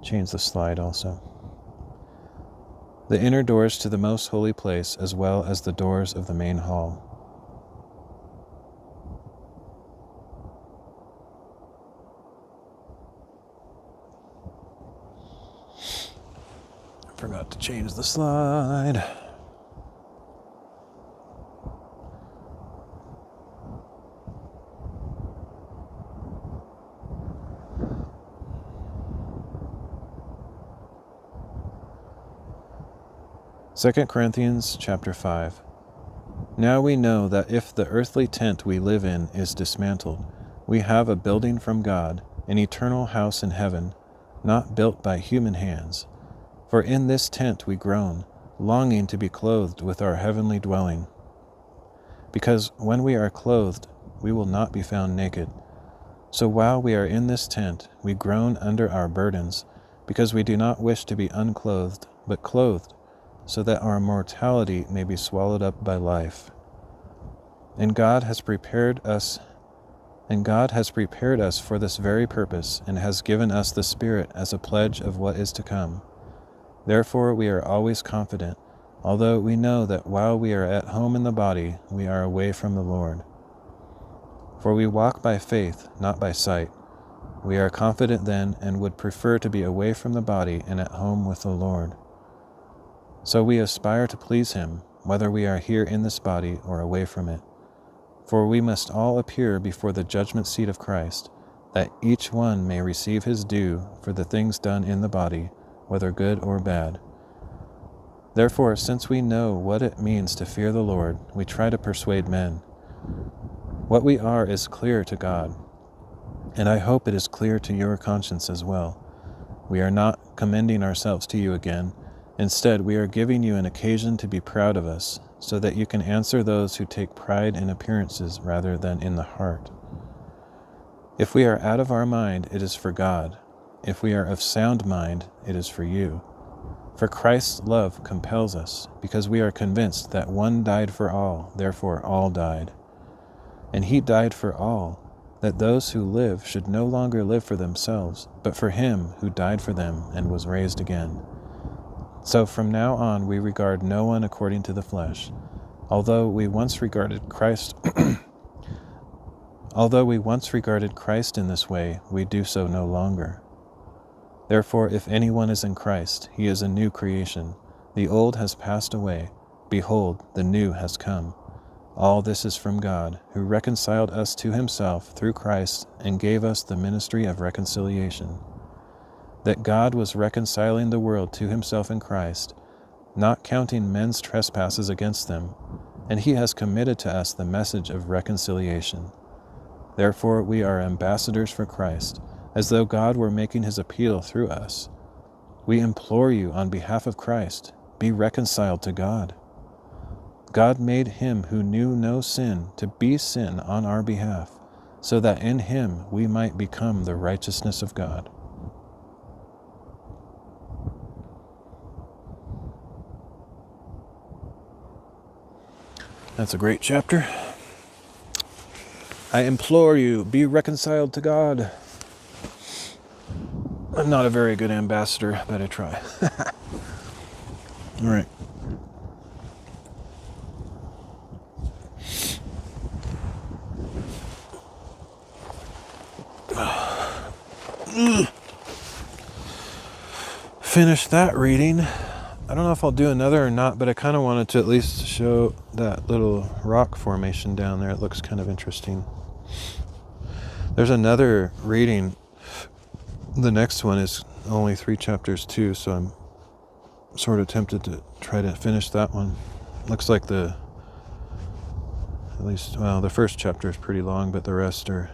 S1: change the slide also. The inner doors to the most holy place, as well as the doors of the main hall. Forgot to change the slide. Second Corinthians chapter 5. Now we know that if the earthly tent we live in is dismantled, we have a building from God, an eternal house in heaven, not built by human hands. For in this tent we groan, longing to be clothed with our heavenly dwelling. Because when we are clothed, we will not be found naked. So while we are in this tent, we groan under our burdens, because we do not wish to be unclothed, but clothed, so that our mortality may be swallowed up by life. And God has prepared us for this very purpose, and has given us the Spirit as a pledge of what is to come. Therefore we are always confident, although we know that while we are at home in the body, we are away from the Lord. For we walk by faith, not by sight. We are confident then, and would prefer to be away from the body and at home with the Lord. So we aspire to please Him, whether we are here in this body or away from it. For we must all appear before the judgment seat of Christ, that each one may receive his due for the things done in the body, whether good or bad. Therefore, since we know what it means to fear the Lord, we try to persuade men. What we are is clear to God, and I hope it is clear to your conscience as well. We are not commending ourselves to you again. Instead, we are giving you an occasion to be proud of us, so that you can answer those who take pride in appearances rather than in the heart. If we are out of our mind, it is for God. If we are of sound mind, it is for you. For Christ's love compels us, because we are convinced that one died for all, therefore all died. And He died for all, that those who live should no longer live for themselves, but for Him who died for them and was raised again. So from now on we regard no one according to the flesh. Although we once regarded Christ in this way, we do so no longer. Therefore, if anyone is in Christ, he is a new creation. The old has passed away. Behold, the new has come. All this is from God, who reconciled us to Himself through Christ and gave us the ministry of reconciliation. That God was reconciling the world to Himself in Christ, not counting men's trespasses against them, and He has committed to us the message of reconciliation. Therefore we are ambassadors for Christ, as though God were making His appeal through us. We implore you on behalf of Christ, be reconciled to God. God made Him who knew no sin to be sin on our behalf, so that in Him we might become the righteousness of God. That's a great chapter. I implore you, be reconciled to God. I'm not a very good ambassador, but I try. All right. Finish that reading. I don't know if I'll do another or not, but I kind of wanted to at least show that little rock formation down there. It looks kind of interesting. There's another reading. The next one is only 3 chapters too, so I'm sort of tempted to try to finish that one. Looks like the first chapter is pretty long, but the rest are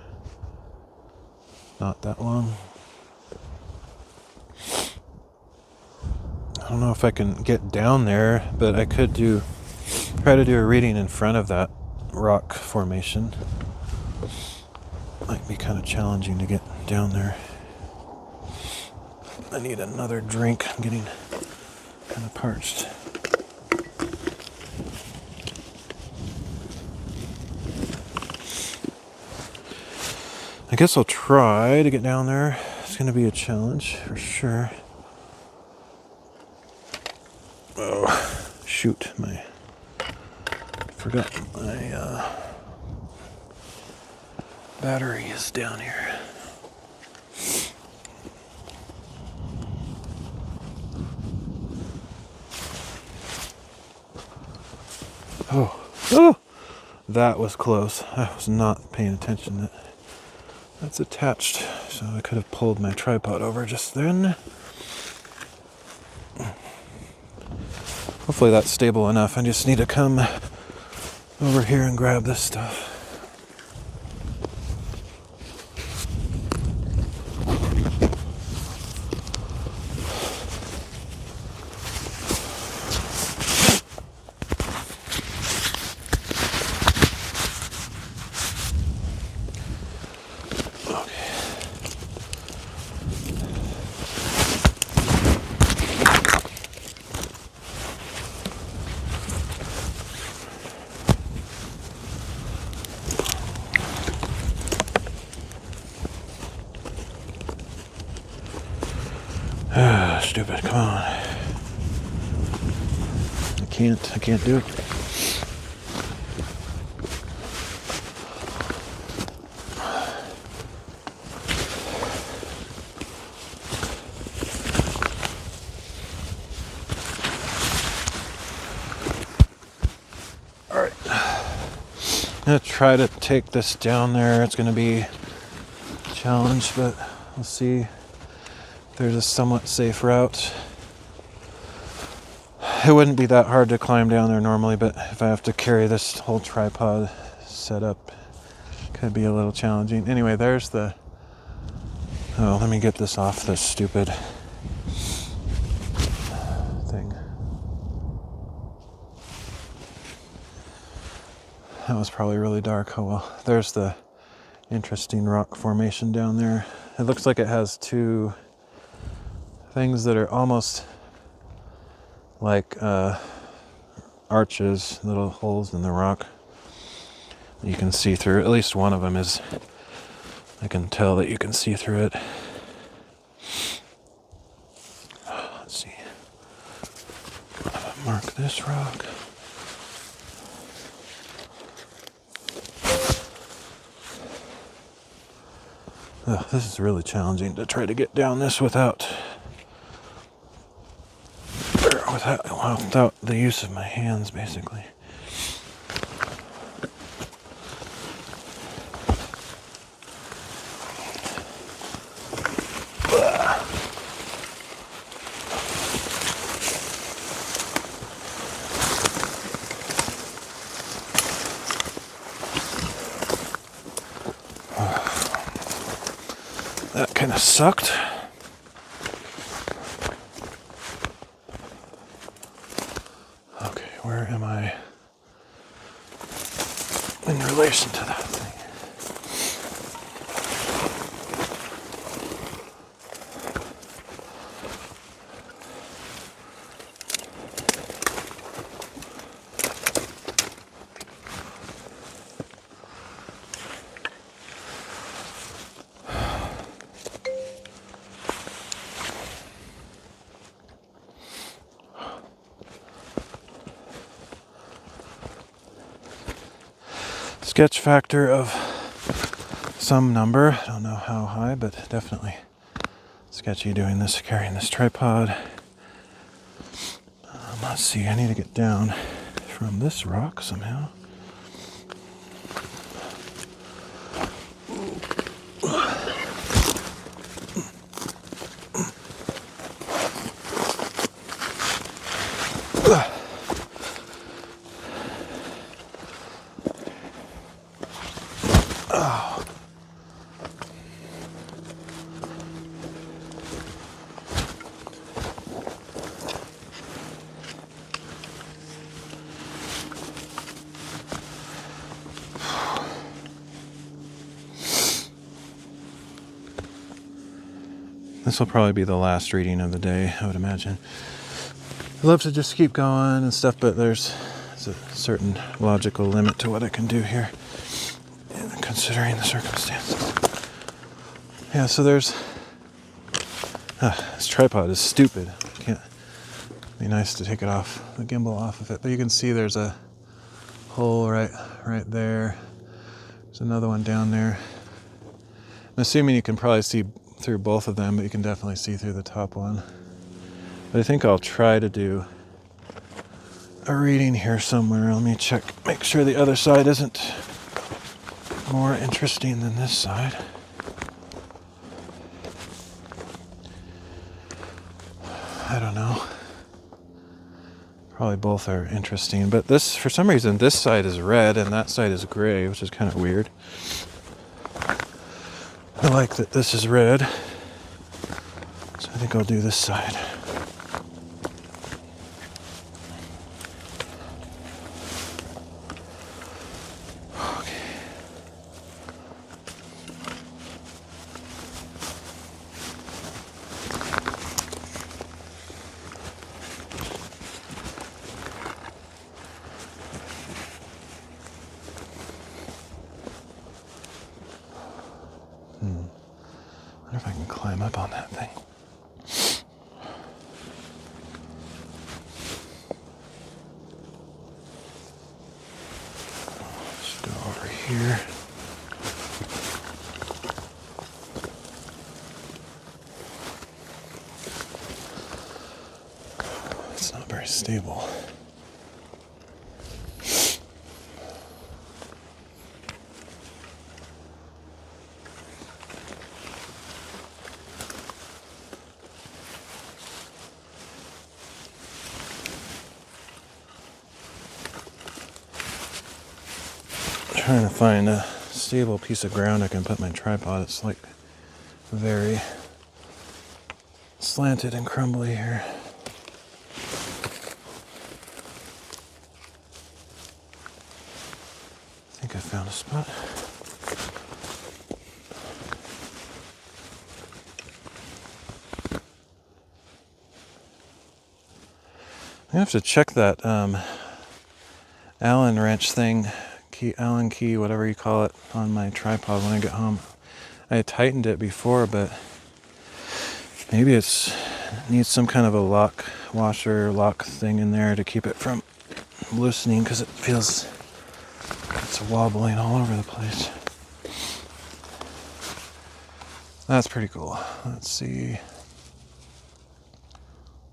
S1: not that long. I don't know if I can get down there, but I could try to do a reading in front of that rock formation. Might be kind of challenging to get down there. I need another drink. I'm getting kind of parched. I guess I'll try to get down there. It's going to be a challenge for sure. Oh, shoot. Forgot my battery is down here. Oh, that was close. I was not paying attention. That's attached, so I could have pulled my tripod over just then. Hopefully that's stable enough. I just need to come over here and grab this stuff. Stupid, come on. I can't do it. All right. I'm gonna try to take this down there. It's gonna be a challenge, but we'll see. There's a somewhat safe route. It wouldn't be that hard to climb down there normally, but if I have to carry this whole tripod setup, it could be a little challenging. Anyway, there's the... Oh, let me get this off this stupid thing. That was probably really dark. Oh well. There's the interesting rock formation down there. It looks like it has two things that are almost like arches, little holes in the rock you can see through. At least one of them is. I can tell that you can see through it. Let's see. Mark this rock. Oh, this is really challenging to try to get down this without the use of my hands, basically. That kind of sucked. Where am I in relation to that thing? Sketch factor of some number. I don't know how high, but definitely sketchy doing this, carrying this tripod. Let's see, I need to get down from this rock somehow. This will probably be the last reading of the day, I would imagine. I'd love to just keep going and stuff, but there's a certain logical limit to what I can do here, considering the circumstances. Yeah, so there's... this tripod is stupid. Can't be nice to take it off, the gimbal off of it. But you can see there's a hole right there. There's another one down there. I'm assuming you can probably see through both of them, but you can definitely see through the top one. But I think I'll try to do a reading here somewhere. Let me check, make sure the other side isn't more interesting than this side. I don't know. Probably both are interesting, but this, for some reason, this side is red and that side is gray, which is kind of weird. I like that this is red, so I think I'll do this side. I wonder if I can climb up on that thing. Let's go over here. It's not very stable. Trying to find a stable piece of ground I can put my tripod. It's like very slanted and crumbly here. I think I found a spot. I have to check that Allen wrench thing. Allen key, whatever you call it, on my tripod when I get home. I tightened it before, but maybe it needs some kind of a lock washer lock thing in there to keep it from loosening, because it feels it's wobbling all over the place. That's pretty cool. Let's see.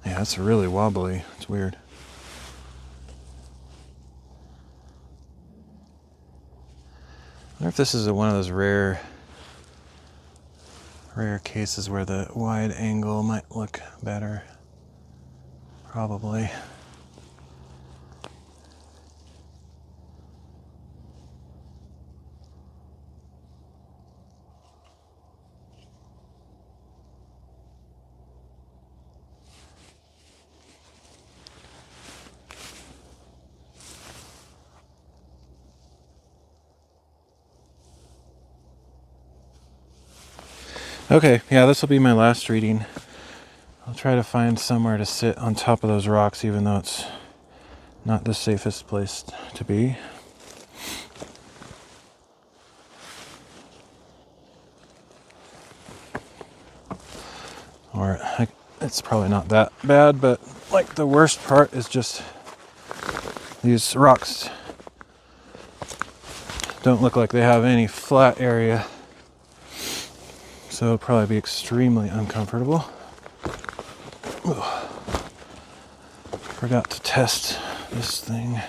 S1: Yeah, it's really wobbly. It's weird. I wonder if this is one of those rare cases where the wide angle might look better. Probably. Okay, yeah, this will be my last reading. I'll try to find somewhere to sit on top of those rocks, even though it's not the safest place to be. Or it's probably not that bad, but like the worst part is just these rocks don't look like they have any flat area. So it'll probably be extremely uncomfortable. Ugh. Forgot to test this thing.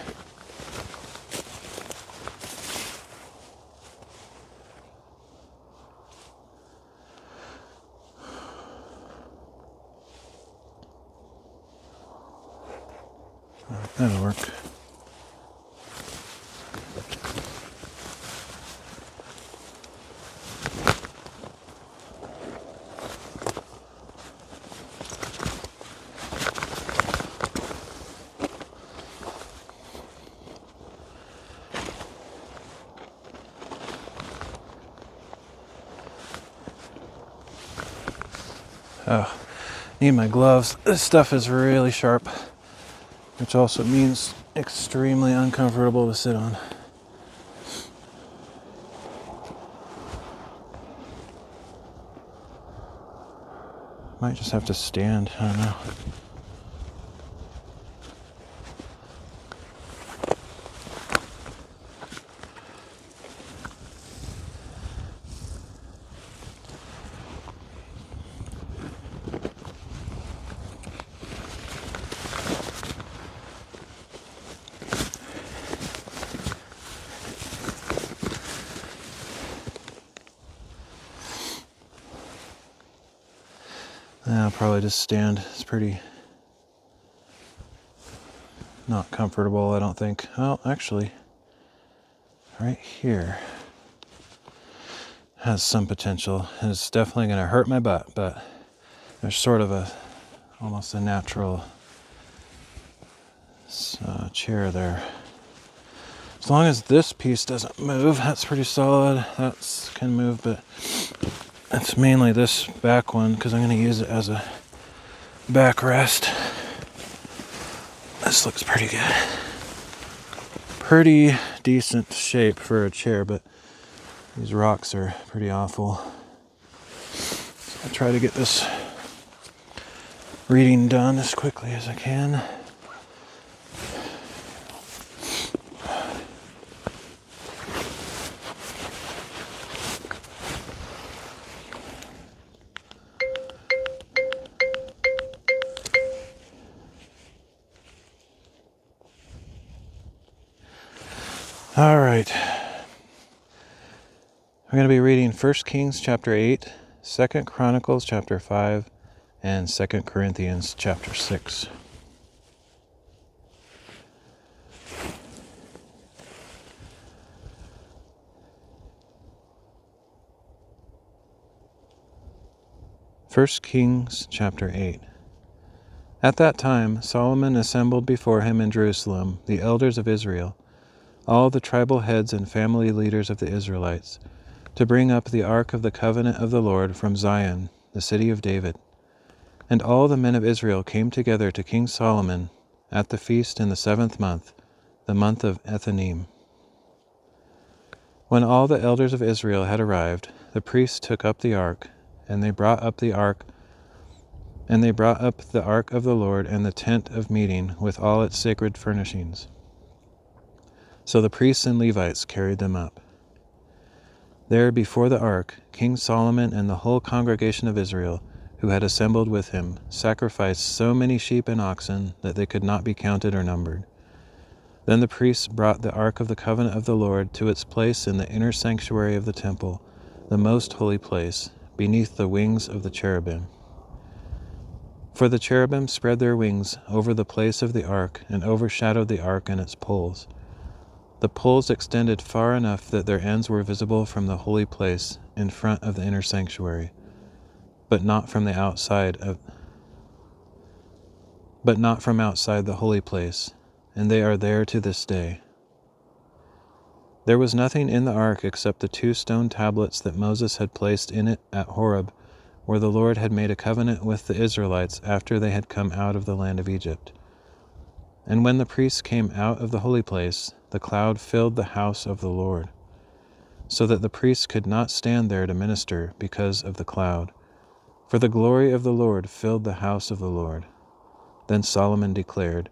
S1: That'll work. Oh, need my gloves. This stuff is really sharp, which also means extremely uncomfortable to sit on. Might just have to stand. I don't know. I'll probably just stand. It's pretty not comfortable, I don't think. Well, actually, right here has some potential. It's definitely going to hurt my butt, but there's sort of almost a natural chair there. As long as this piece doesn't move, that's pretty solid. That can move, but it's mainly this back one because I'm going to use it as a backrest. This looks pretty good. Pretty decent shape for a chair, but these rocks are pretty awful. So I'll try to get this reading done as quickly as I can. All right. We're going to be reading 1 Kings chapter 8, 2 Chronicles chapter 5, and 2 Corinthians chapter 6. First Kings chapter 8. At that time Solomon assembled before him in Jerusalem the elders of Israel, all the tribal heads and family leaders of the Israelites, to bring up the ark of the covenant of the Lord from Zion, the city of David. And all the men of Israel came together to King Solomon at the feast in the 7th month, the month of Ethanim. When all the elders of Israel had arrived, the priests took up the ark, and they brought up the ark of the Lord and the tent of meeting with all its sacred furnishings. So the priests and Levites carried them up. There before the ark, King Solomon and the whole congregation of Israel, who had assembled with him, sacrificed so many sheep and oxen that they could not be counted or numbered. Then the priests brought the ark of the covenant of the Lord to its place in the inner sanctuary of the temple, the most holy place, beneath the wings of the cherubim. For the cherubim spread their wings over the place of the ark and overshadowed the ark and its poles. The poles extended far enough that their ends were visible from the holy place in front of the inner sanctuary, but not from outside the holy place, and they are there to this day. There was nothing in the ark except the 2 stone tablets that Moses had placed in it at Horeb, where the Lord had made a covenant with the Israelites after they had come out of the land of Egypt. And when the priests came out of the holy place, the cloud filled the house of the Lord, so that the priests could not stand there to minister because of the cloud. For the glory of the Lord filled the house of the Lord. Then Solomon declared,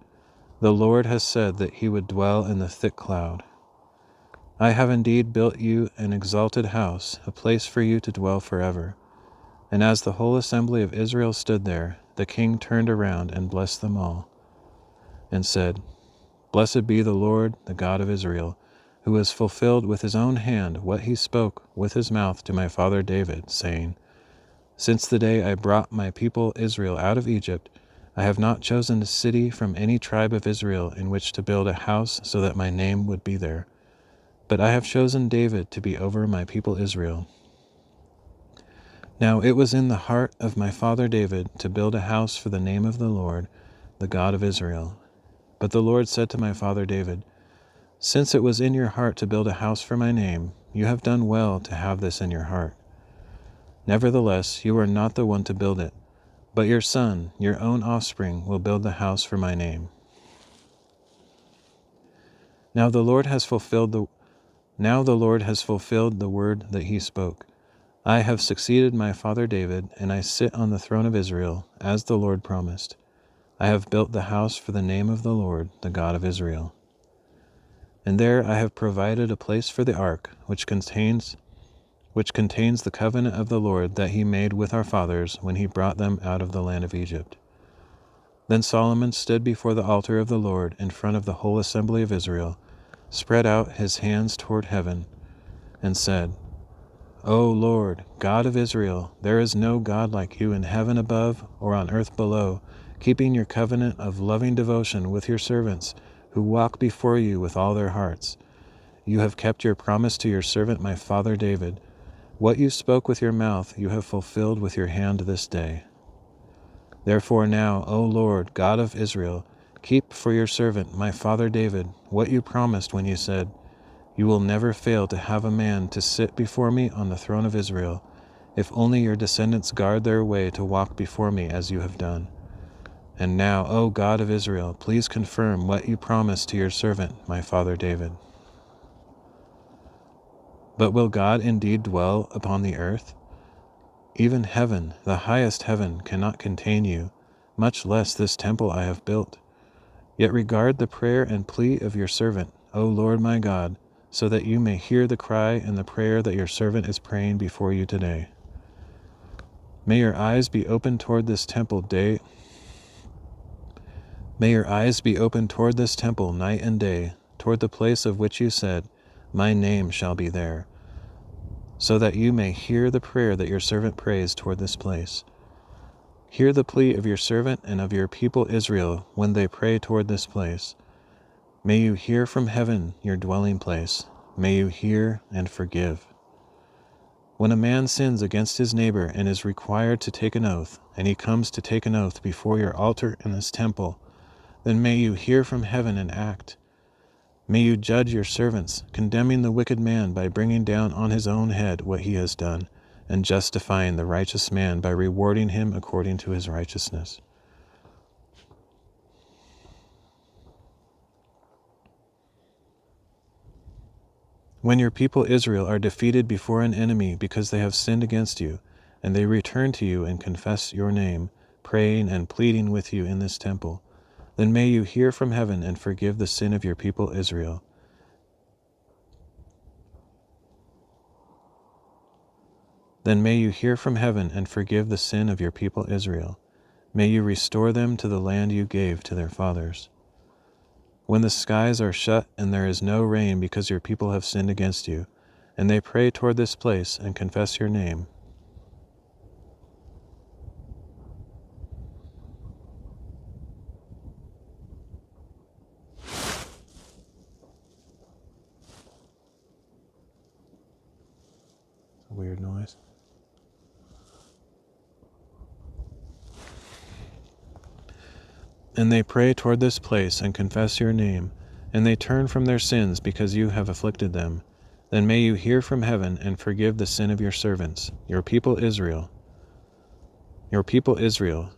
S1: "The Lord has said that he would dwell in the thick cloud. I have indeed built you an exalted house, a place for you to dwell forever." And as the whole assembly of Israel stood there, the king turned around and blessed them all, and said, "Blessed be the Lord, the God of Israel, who has fulfilled with his own hand what he spoke with his mouth to my father David, saying, Since the day I brought my people Israel out of Egypt, I have not chosen a city from any tribe of Israel in which to build a house so that my name would be there. But I have chosen David to be over my people Israel. Now it was in the heart of my father David to build a house for the name of the Lord, the God of Israel. But the Lord said to my father David, Since it was in your heart to build a house for my name, you have done well to have this in your heart. Nevertheless, you are not the one to build it, but your son, your own offspring, will build the house for my name. Now the Lord has fulfilled the word that he spoke. I have succeeded my father David, and I sit on the throne of Israel, as the Lord promised. I have built the house for the name of the Lord, the God of Israel. And there I have provided a place for the ark, which contains the covenant of the Lord that he made with our fathers when he brought them out of the land of Egypt. Then Solomon stood before the altar of the Lord in front of the whole assembly of Israel, spread out his hands toward heaven, and said, O Lord, God of Israel, there is no God like you in heaven above or on earth below, keeping your covenant of loving devotion with your servants, who walk before you with all their hearts. You have kept your promise to your servant my father David. What you spoke with your mouth you have fulfilled with your hand this day. Therefore now, O Lord, God of Israel, keep for your servant my father David what you promised when you said, You will never fail to have a man to sit before me on the throne of Israel, if only your descendants guard their way to walk before me as you have done. And now, O God of Israel, please confirm what you promised to your servant, my father David. But will God indeed dwell upon the earth? Even heaven, the highest heaven, cannot contain you, much less this temple I have built. Yet regard the prayer and plea of your servant, O Lord my God, so that you may hear the cry and the prayer that your servant is praying before you today. May your eyes be open toward this temple night and day, toward the place of which you said, My name shall be there, so that you may hear the prayer that your servant prays toward this place. Hear the plea of your servant and of your people Israel when they pray toward this place. May you hear from heaven, your dwelling place. May you hear and forgive. When a man sins against his neighbor and is required to take an oath, and he comes to take an oath before your altar in this temple, then may you hear from heaven and act. May you judge your servants, condemning the wicked man by bringing down on his own head what he has done, and justifying the righteous man by rewarding him according to his righteousness. When your people Israel are defeated before an enemy because they have sinned against you, and they return to you and confess your name, praying and pleading with you in this temple, then may you hear from heaven and forgive the sin of your people Israel. Then may you hear from heaven and forgive the sin of your people Israel. May you restore them to the land you gave to their fathers. When the skies are shut and there is no rain because your people have sinned against you, and they pray toward this place and confess your name, weird noise. And they pray toward this place and confess your name, and they turn from their sins because you have afflicted them. Then may you hear from heaven and forgive the sin of your servants, your people Israel. Your people Israel.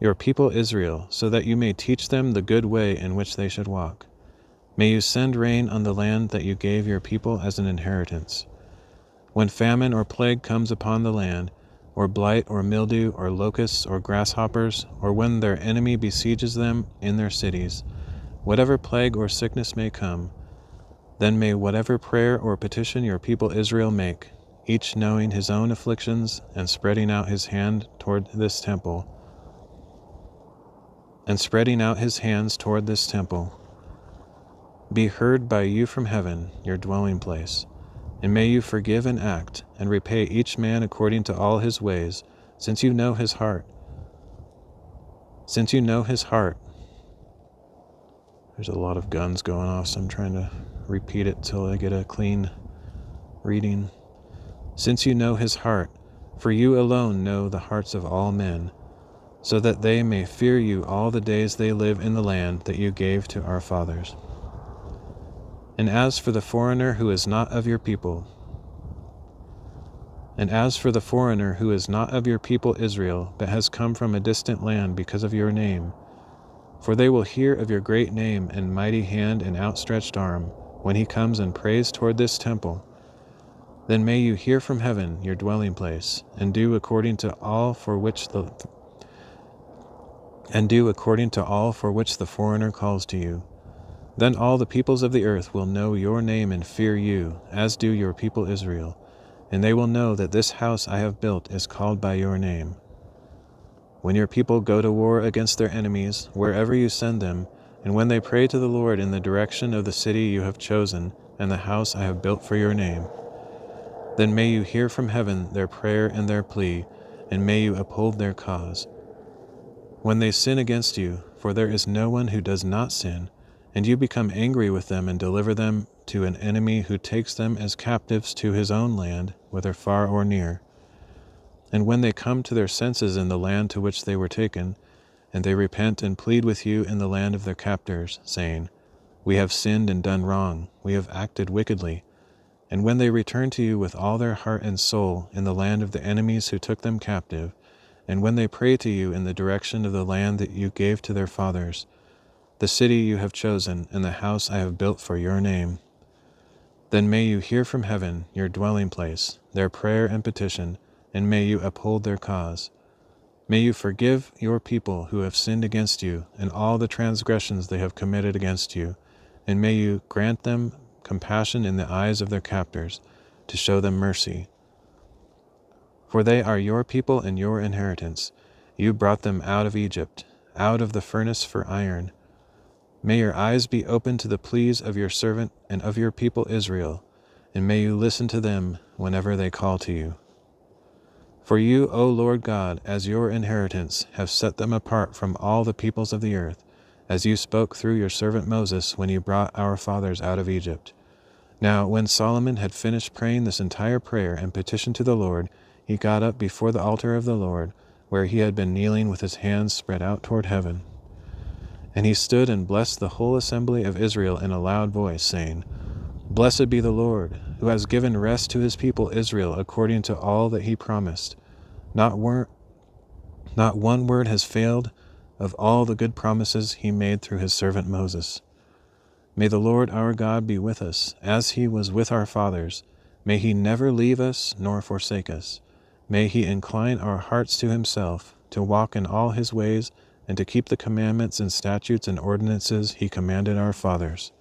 S1: Your people Israel, so that you may teach them the good way in which they should walk. May you send rain on the land that you gave your people as an inheritance. When famine or plague comes upon the land, or blight or mildew or locusts or grasshoppers, or when their enemy besieges them in their cities, whatever plague or sickness may come, then may whatever prayer or petition your people Israel make, each knowing his own afflictions and spreading out his hand toward this temple, be heard by you from heaven, your dwelling place. And may you forgive and act, and repay each man according to all his ways, since you know his heart. There's a lot of guns going off, so I'm trying to repeat it till I get a clean reading. Since you know his heart, for you alone know the hearts of all men, so that they may fear you all the days they live in the land that you gave to our fathers. And as for the foreigner who is not of your people Israel, but has come from a distant land because of your name, for they will hear of your great name and mighty hand and outstretched arm, when he comes and prays toward this temple, then may you hear from heaven, your dwelling place, and do according to all for which the foreigner calls to you. Then all the peoples of the earth will know your name and fear you, as do your people Israel, and they will know that this house I have built is called by your name. When your people go to war against their enemies, wherever you send them, and when they pray to the Lord in the direction of the city you have chosen, and the house I have built for your name, then may you hear from heaven their prayer and their plea, and may you uphold their cause. When they sin against you, for there is no one who does not sin, and you become angry with them and deliver them to an enemy who takes them as captives to his own land, whether far or near. And when they come to their senses in the land to which they were taken, and they repent and plead with you in the land of their captors, saying, We have sinned and done wrong, we have acted wickedly, and when they return to you with all their heart and soul in the land of the enemies who took them captive, and when they pray to you in the direction of the land that you gave to their fathers, the city you have chosen, and the house I have built for your name, then may you hear from heaven, your dwelling place, their prayer and petition, and may you uphold their cause. May you forgive your people who have sinned against you, and all the transgressions they have committed against you, and may you grant them compassion in the eyes of their captors, to show them mercy. For they are your people and your inheritance. You brought them out of Egypt, out of the furnace for iron. May your eyes be open to the pleas of your servant and of your people Israel, and may you listen to them whenever they call to you. For you, O Lord God, as your inheritance, have set them apart from all the peoples of the earth, as you spoke through your servant Moses when you brought our fathers out of Egypt. Now, when Solomon had finished praying this entire prayer and petition to the Lord, he got up before the altar of the Lord, where he had been kneeling with his hands spread out toward heaven. And he stood and blessed the whole assembly of Israel in a loud voice, saying, Blessed be the Lord, who has given rest to his people Israel according to all that he promised. Not one word has failed of all the good promises he made through his servant Moses. May the Lord our God be with us, as he was with our fathers. May he never leave us nor forsake us. May he incline our hearts to himself, to walk in all his ways, and to keep the commandments and statutes and ordinances he commanded our fathers.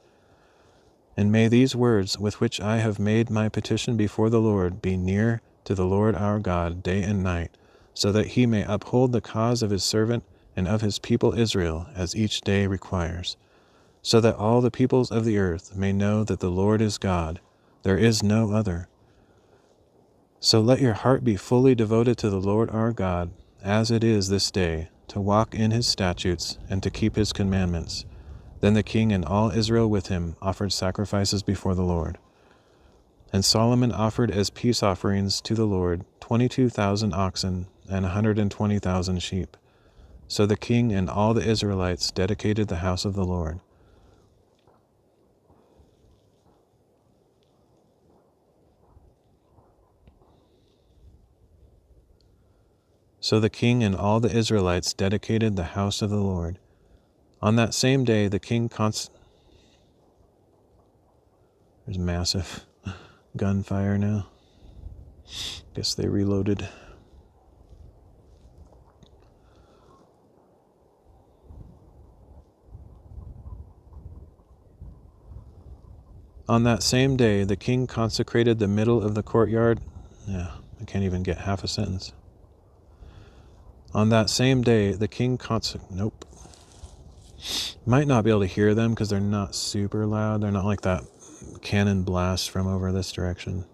S1: And may these words with which I have made my petition before the Lord be near to the Lord our God day and night, so that he may uphold the cause of his servant and of his people Israel as each day requires, so that all the peoples of the earth may know that the Lord is God, there is no other. So let your heart be fully devoted to the Lord our God, as it is this day, to walk in his statutes and to keep his commandments. Then the king and all Israel with him offered sacrifices before the Lord. And Solomon offered as peace offerings to the Lord 22,000 oxen and 120,000 sheep. So the king and all the Israelites dedicated the house of the Lord. So the king and all the Israelites dedicated the house of the Lord. On that same day the king There's massive gunfire now. Guess they reloaded. On that same day the king consecrated the middle of the courtyard. I can't even get half a sentence. On that same day the king Might not be able to hear them because they're not super loud. They're not like that cannon blast from over this direction.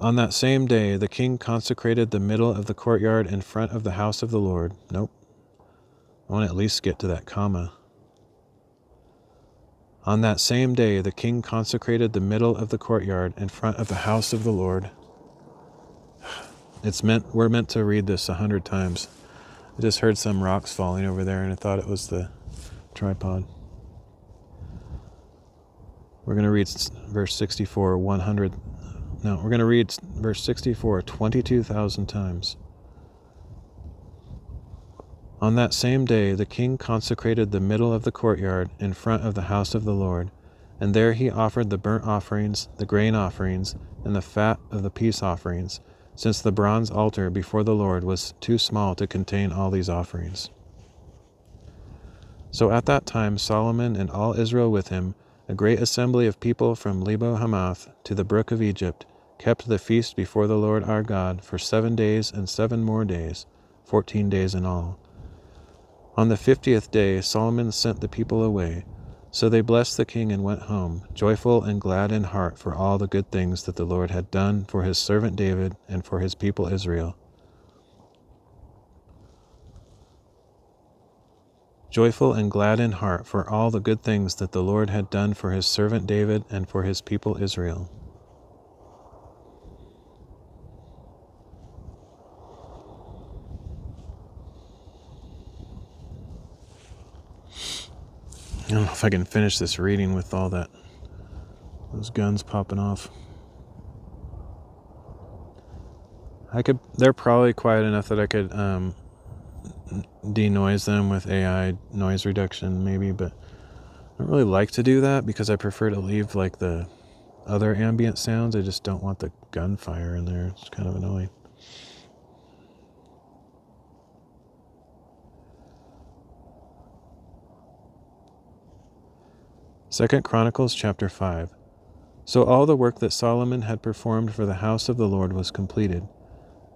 S1: On that same day, the king consecrated the middle of the courtyard in front of the house of the Lord. I want to at least get to that comma. On that same day, the king consecrated the middle of the courtyard in front of the house of the Lord. We're meant to read this 100 times. I just heard some rocks falling over there and I thought it was the tripod. We're going to read verse 64 we're going to read verse 64 22,000 times. On that same day the king consecrated the middle of the courtyard in front of the house of the Lord, And there he offered the burnt offerings, the grain offerings, and the fat of the peace offerings, since the bronze altar before the Lord was too small to contain all these offerings. So at that time Solomon and all Israel with him, a great assembly of people from Lebo Hamath to the brook of Egypt, kept the feast before the Lord our God for 7 days and 7 more days, 14 days in all. On the 50th day Solomon sent the people away. So they blessed the king and went home, joyful and glad in heart for all the good things that the Lord had done for his servant David and for his people Israel. Joyful and glad in heart for all the good things that the Lord had done for his servant David and for his people Israel. I don't know if I can finish this reading with all those guns popping off. They're probably quiet enough that I could denoise them with AI noise reduction maybe, but I don't really like to do that because I prefer to leave like the other ambient sounds. I just don't want the gunfire in there. It's kind of annoying. Second Chronicles chapter 5. So all the work that Solomon had performed for the house of the Lord was completed.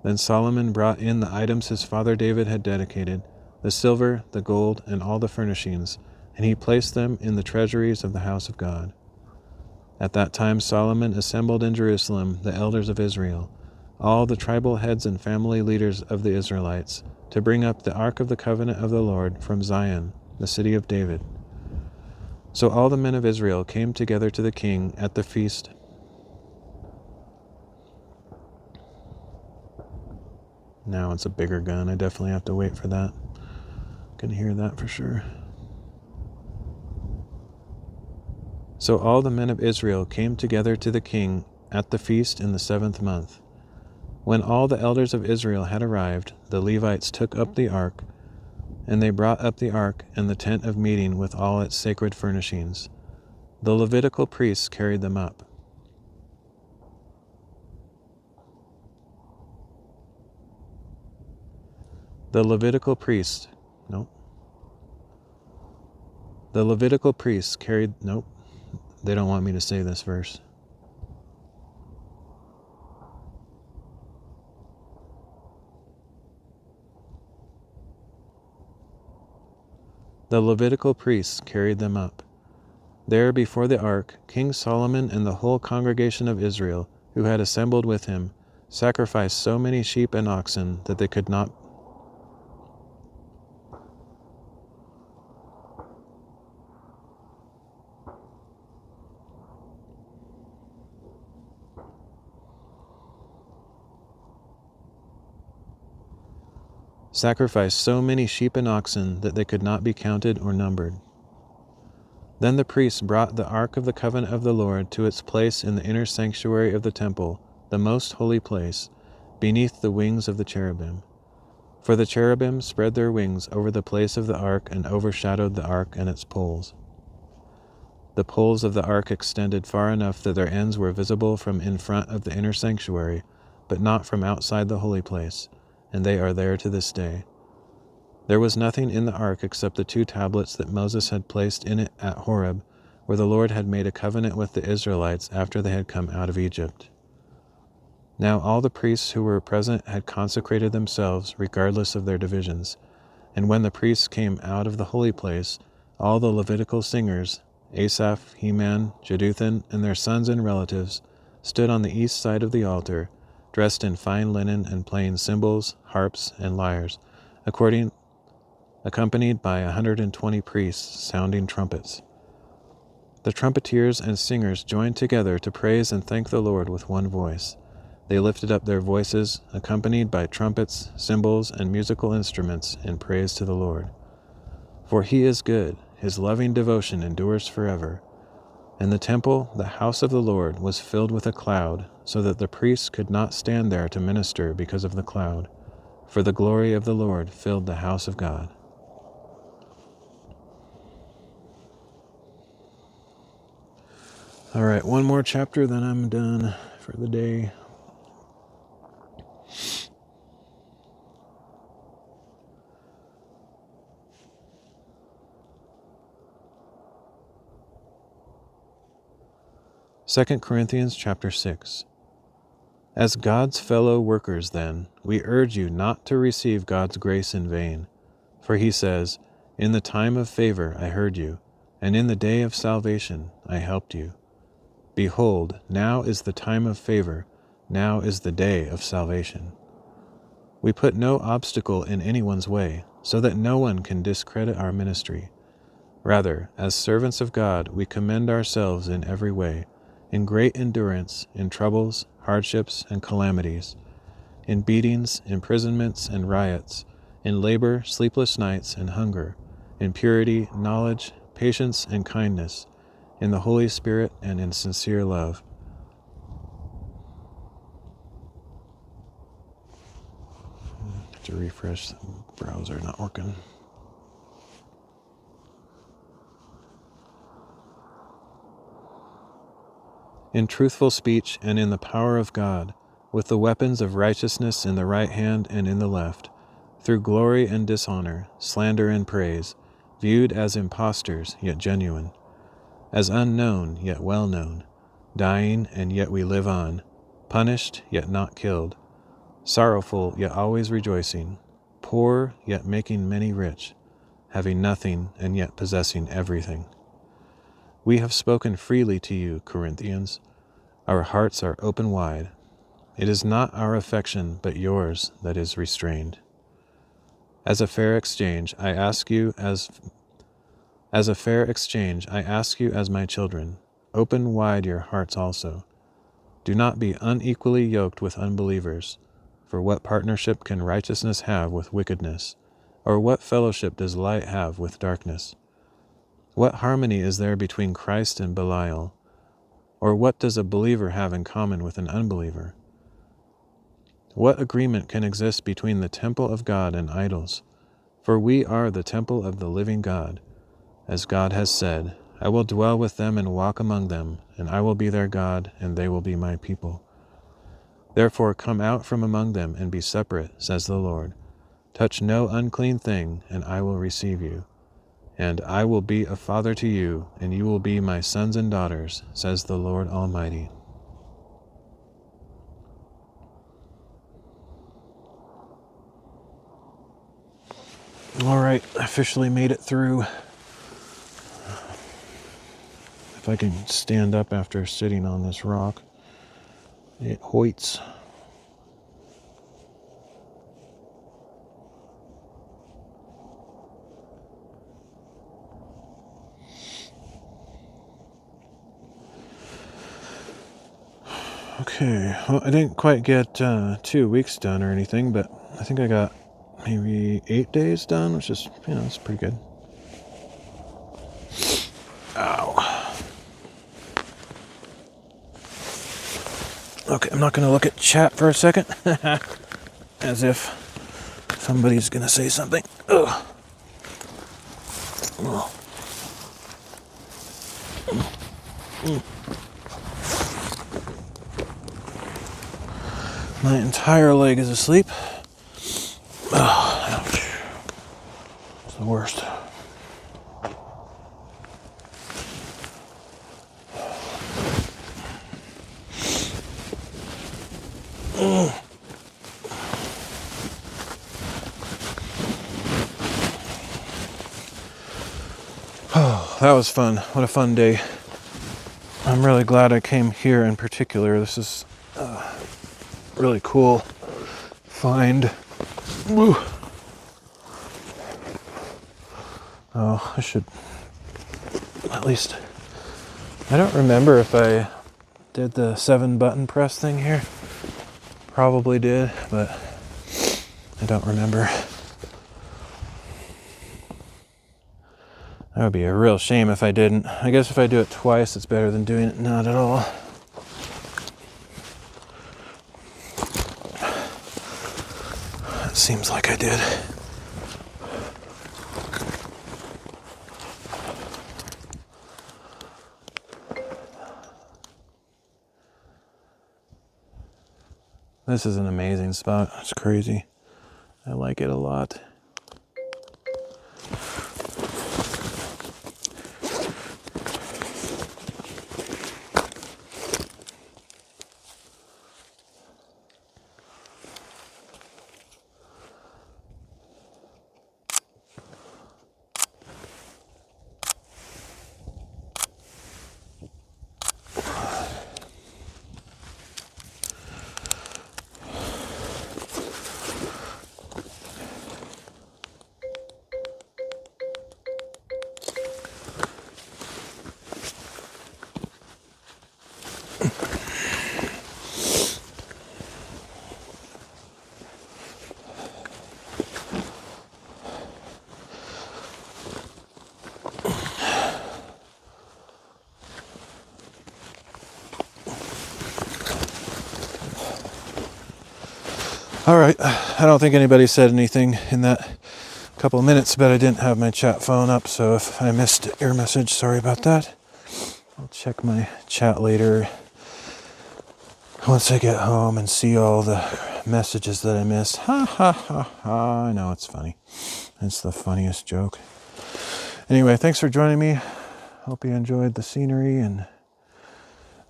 S1: Then Solomon brought in the items his father David had dedicated, the silver, the gold, and all the furnishings, and he placed them in the treasuries of the house of God. At that time Solomon assembled in Jerusalem the elders of Israel, all the tribal heads and family leaders of the Israelites, to bring up the ark of the covenant of the Lord from Zion, the city of David. So all the men of Israel came together to the king at the feast. Now it's a bigger gun. I definitely have to wait for that. Can hear that for sure. So all the men of Israel came together to the king at the feast in the 7th month. When all the elders of Israel had arrived, the Levites took up the ark, and they brought up the ark and the tent of meeting with all its sacred furnishings. The Levitical priests carried them up. The Levitical priests carried, they don't want me to say this verse. The Levitical priests carried them up. There before the ark, King Solomon and the whole congregation of Israel, who had assembled with him, sacrificed so many sheep and oxen that they could not be counted or numbered. Then the priests brought the ark of the covenant of the Lord to its place in the inner sanctuary of the temple, the most holy place, beneath the wings of the cherubim. For the cherubim spread their wings over the place of the ark and overshadowed the ark and its poles. The poles of the ark extended far enough that their ends were visible from in front of the inner sanctuary, but not from outside the holy place, and they are there to this day. There was nothing in the ark except the 2 tablets that Moses had placed in it at Horeb, where the Lord had made a covenant with the Israelites after they had come out of Egypt. Now all the priests who were present had consecrated themselves, regardless of their divisions. And when the priests came out of the holy place, all the Levitical singers, Asaph, Heman, Jeduthun, and their sons and relatives, stood on the east side of the altar, dressed in fine linen and playing cymbals, harps, and lyres, accompanied by 120 priests sounding trumpets. The trumpeters and singers joined together to praise and thank the Lord with one voice. They lifted up their voices, accompanied by trumpets, cymbals, and musical instruments, in praise to the Lord. For he is good, his loving devotion endures forever. And the temple, the house of the Lord, was filled with a cloud, so that the priests could not stand there to minister because of the cloud. For the glory of the Lord filled the house of God. All right, one more chapter, then I'm done for the day. Second Corinthians chapter 6. As God's fellow workers, then, we urge you not to receive God's grace in vain. For he says, "In the time of favor I heard you, and in the day of salvation I helped you." Behold, now is the time of favor, now is the day of salvation. We put no obstacle in anyone's way, so that no one can discredit our ministry. Rather, as servants of God, we commend ourselves in every way, in great endurance, in troubles, hardships, and calamities, in beatings, imprisonments, and riots, in labor, sleepless nights, and hunger, in purity, knowledge, patience, and kindness, in the Holy Spirit, and in sincere love. I have to refresh the browser, not working. In truthful speech and in the power of God, with the weapons of righteousness in the right hand and in the left, through glory and dishonor, slander and praise, viewed as impostors, yet genuine, as unknown, yet well known, dying, and yet we live on, punished, yet not killed, sorrowful, yet always rejoicing, poor, yet making many rich, having nothing, and yet possessing everything. We have spoken freely to you, Corinthians. Our hearts are open wide. It is not our affection, but yours, that is restrained. As a fair exchange, I ask you as my children, open wide your hearts also. Do not be unequally yoked with unbelievers, for what partnership can righteousness have with wickedness? Or what fellowship does light have with darkness? What harmony is there between Christ and Belial? Or what does a believer have in common with an unbeliever? What agreement can exist between the temple of God and idols? For we are the temple of the living God. As God has said, I will dwell with them and walk among them, and I will be their God, and they will be my people. Therefore come out from among them and be separate, says the Lord. Touch no unclean thing, and I will receive you. And I will be a father to you, and you will be my sons and daughters, says the Lord Almighty. All right, I officially made it through. If I can stand up after sitting on this rock, it hoits. Okay, well, I didn't quite get 2 weeks done or anything, but I think I got maybe 8 days done, which is, it's pretty good. Ow. Okay, I'm not going to look at chat for a second, as if somebody's going to say something. Ugh. Oh. My entire leg is asleep. Oh, ouch. It's the worst. Oh, that was fun. What a fun day. I'm really glad I came here in particular. This is really cool find. Woo. Oh, I should at least, I don't remember if I did the 7-button press thing here. Probably did, but I don't remember. That would be a real shame if I didn't. I guess if I do it twice, it's better than doing it not at all. It seems like I did. This is an amazing spot. It's crazy. I like it a lot. All right, I don't think anybody said anything in that couple of minutes, but I didn't have my chat phone up, so if I missed your message, sorry about that. I'll check my chat later once I get home and see all the messages that I missed. Ha ha ha ha, I know, it's funny. It's the funniest joke. Anyway, thanks for joining me. Hope you enjoyed the scenery, and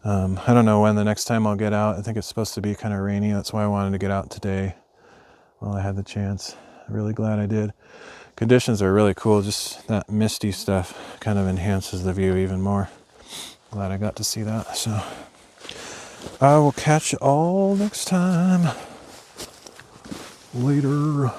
S1: I don't know when the next time I'll get out. I think it's supposed to be kind of rainy. That's why I wanted to get out today while I had the chance. I'm really glad I did. Conditions are really cool. Just that misty stuff kind of enhances the view even more. Glad I got to see that. So I will catch you all next time. Later.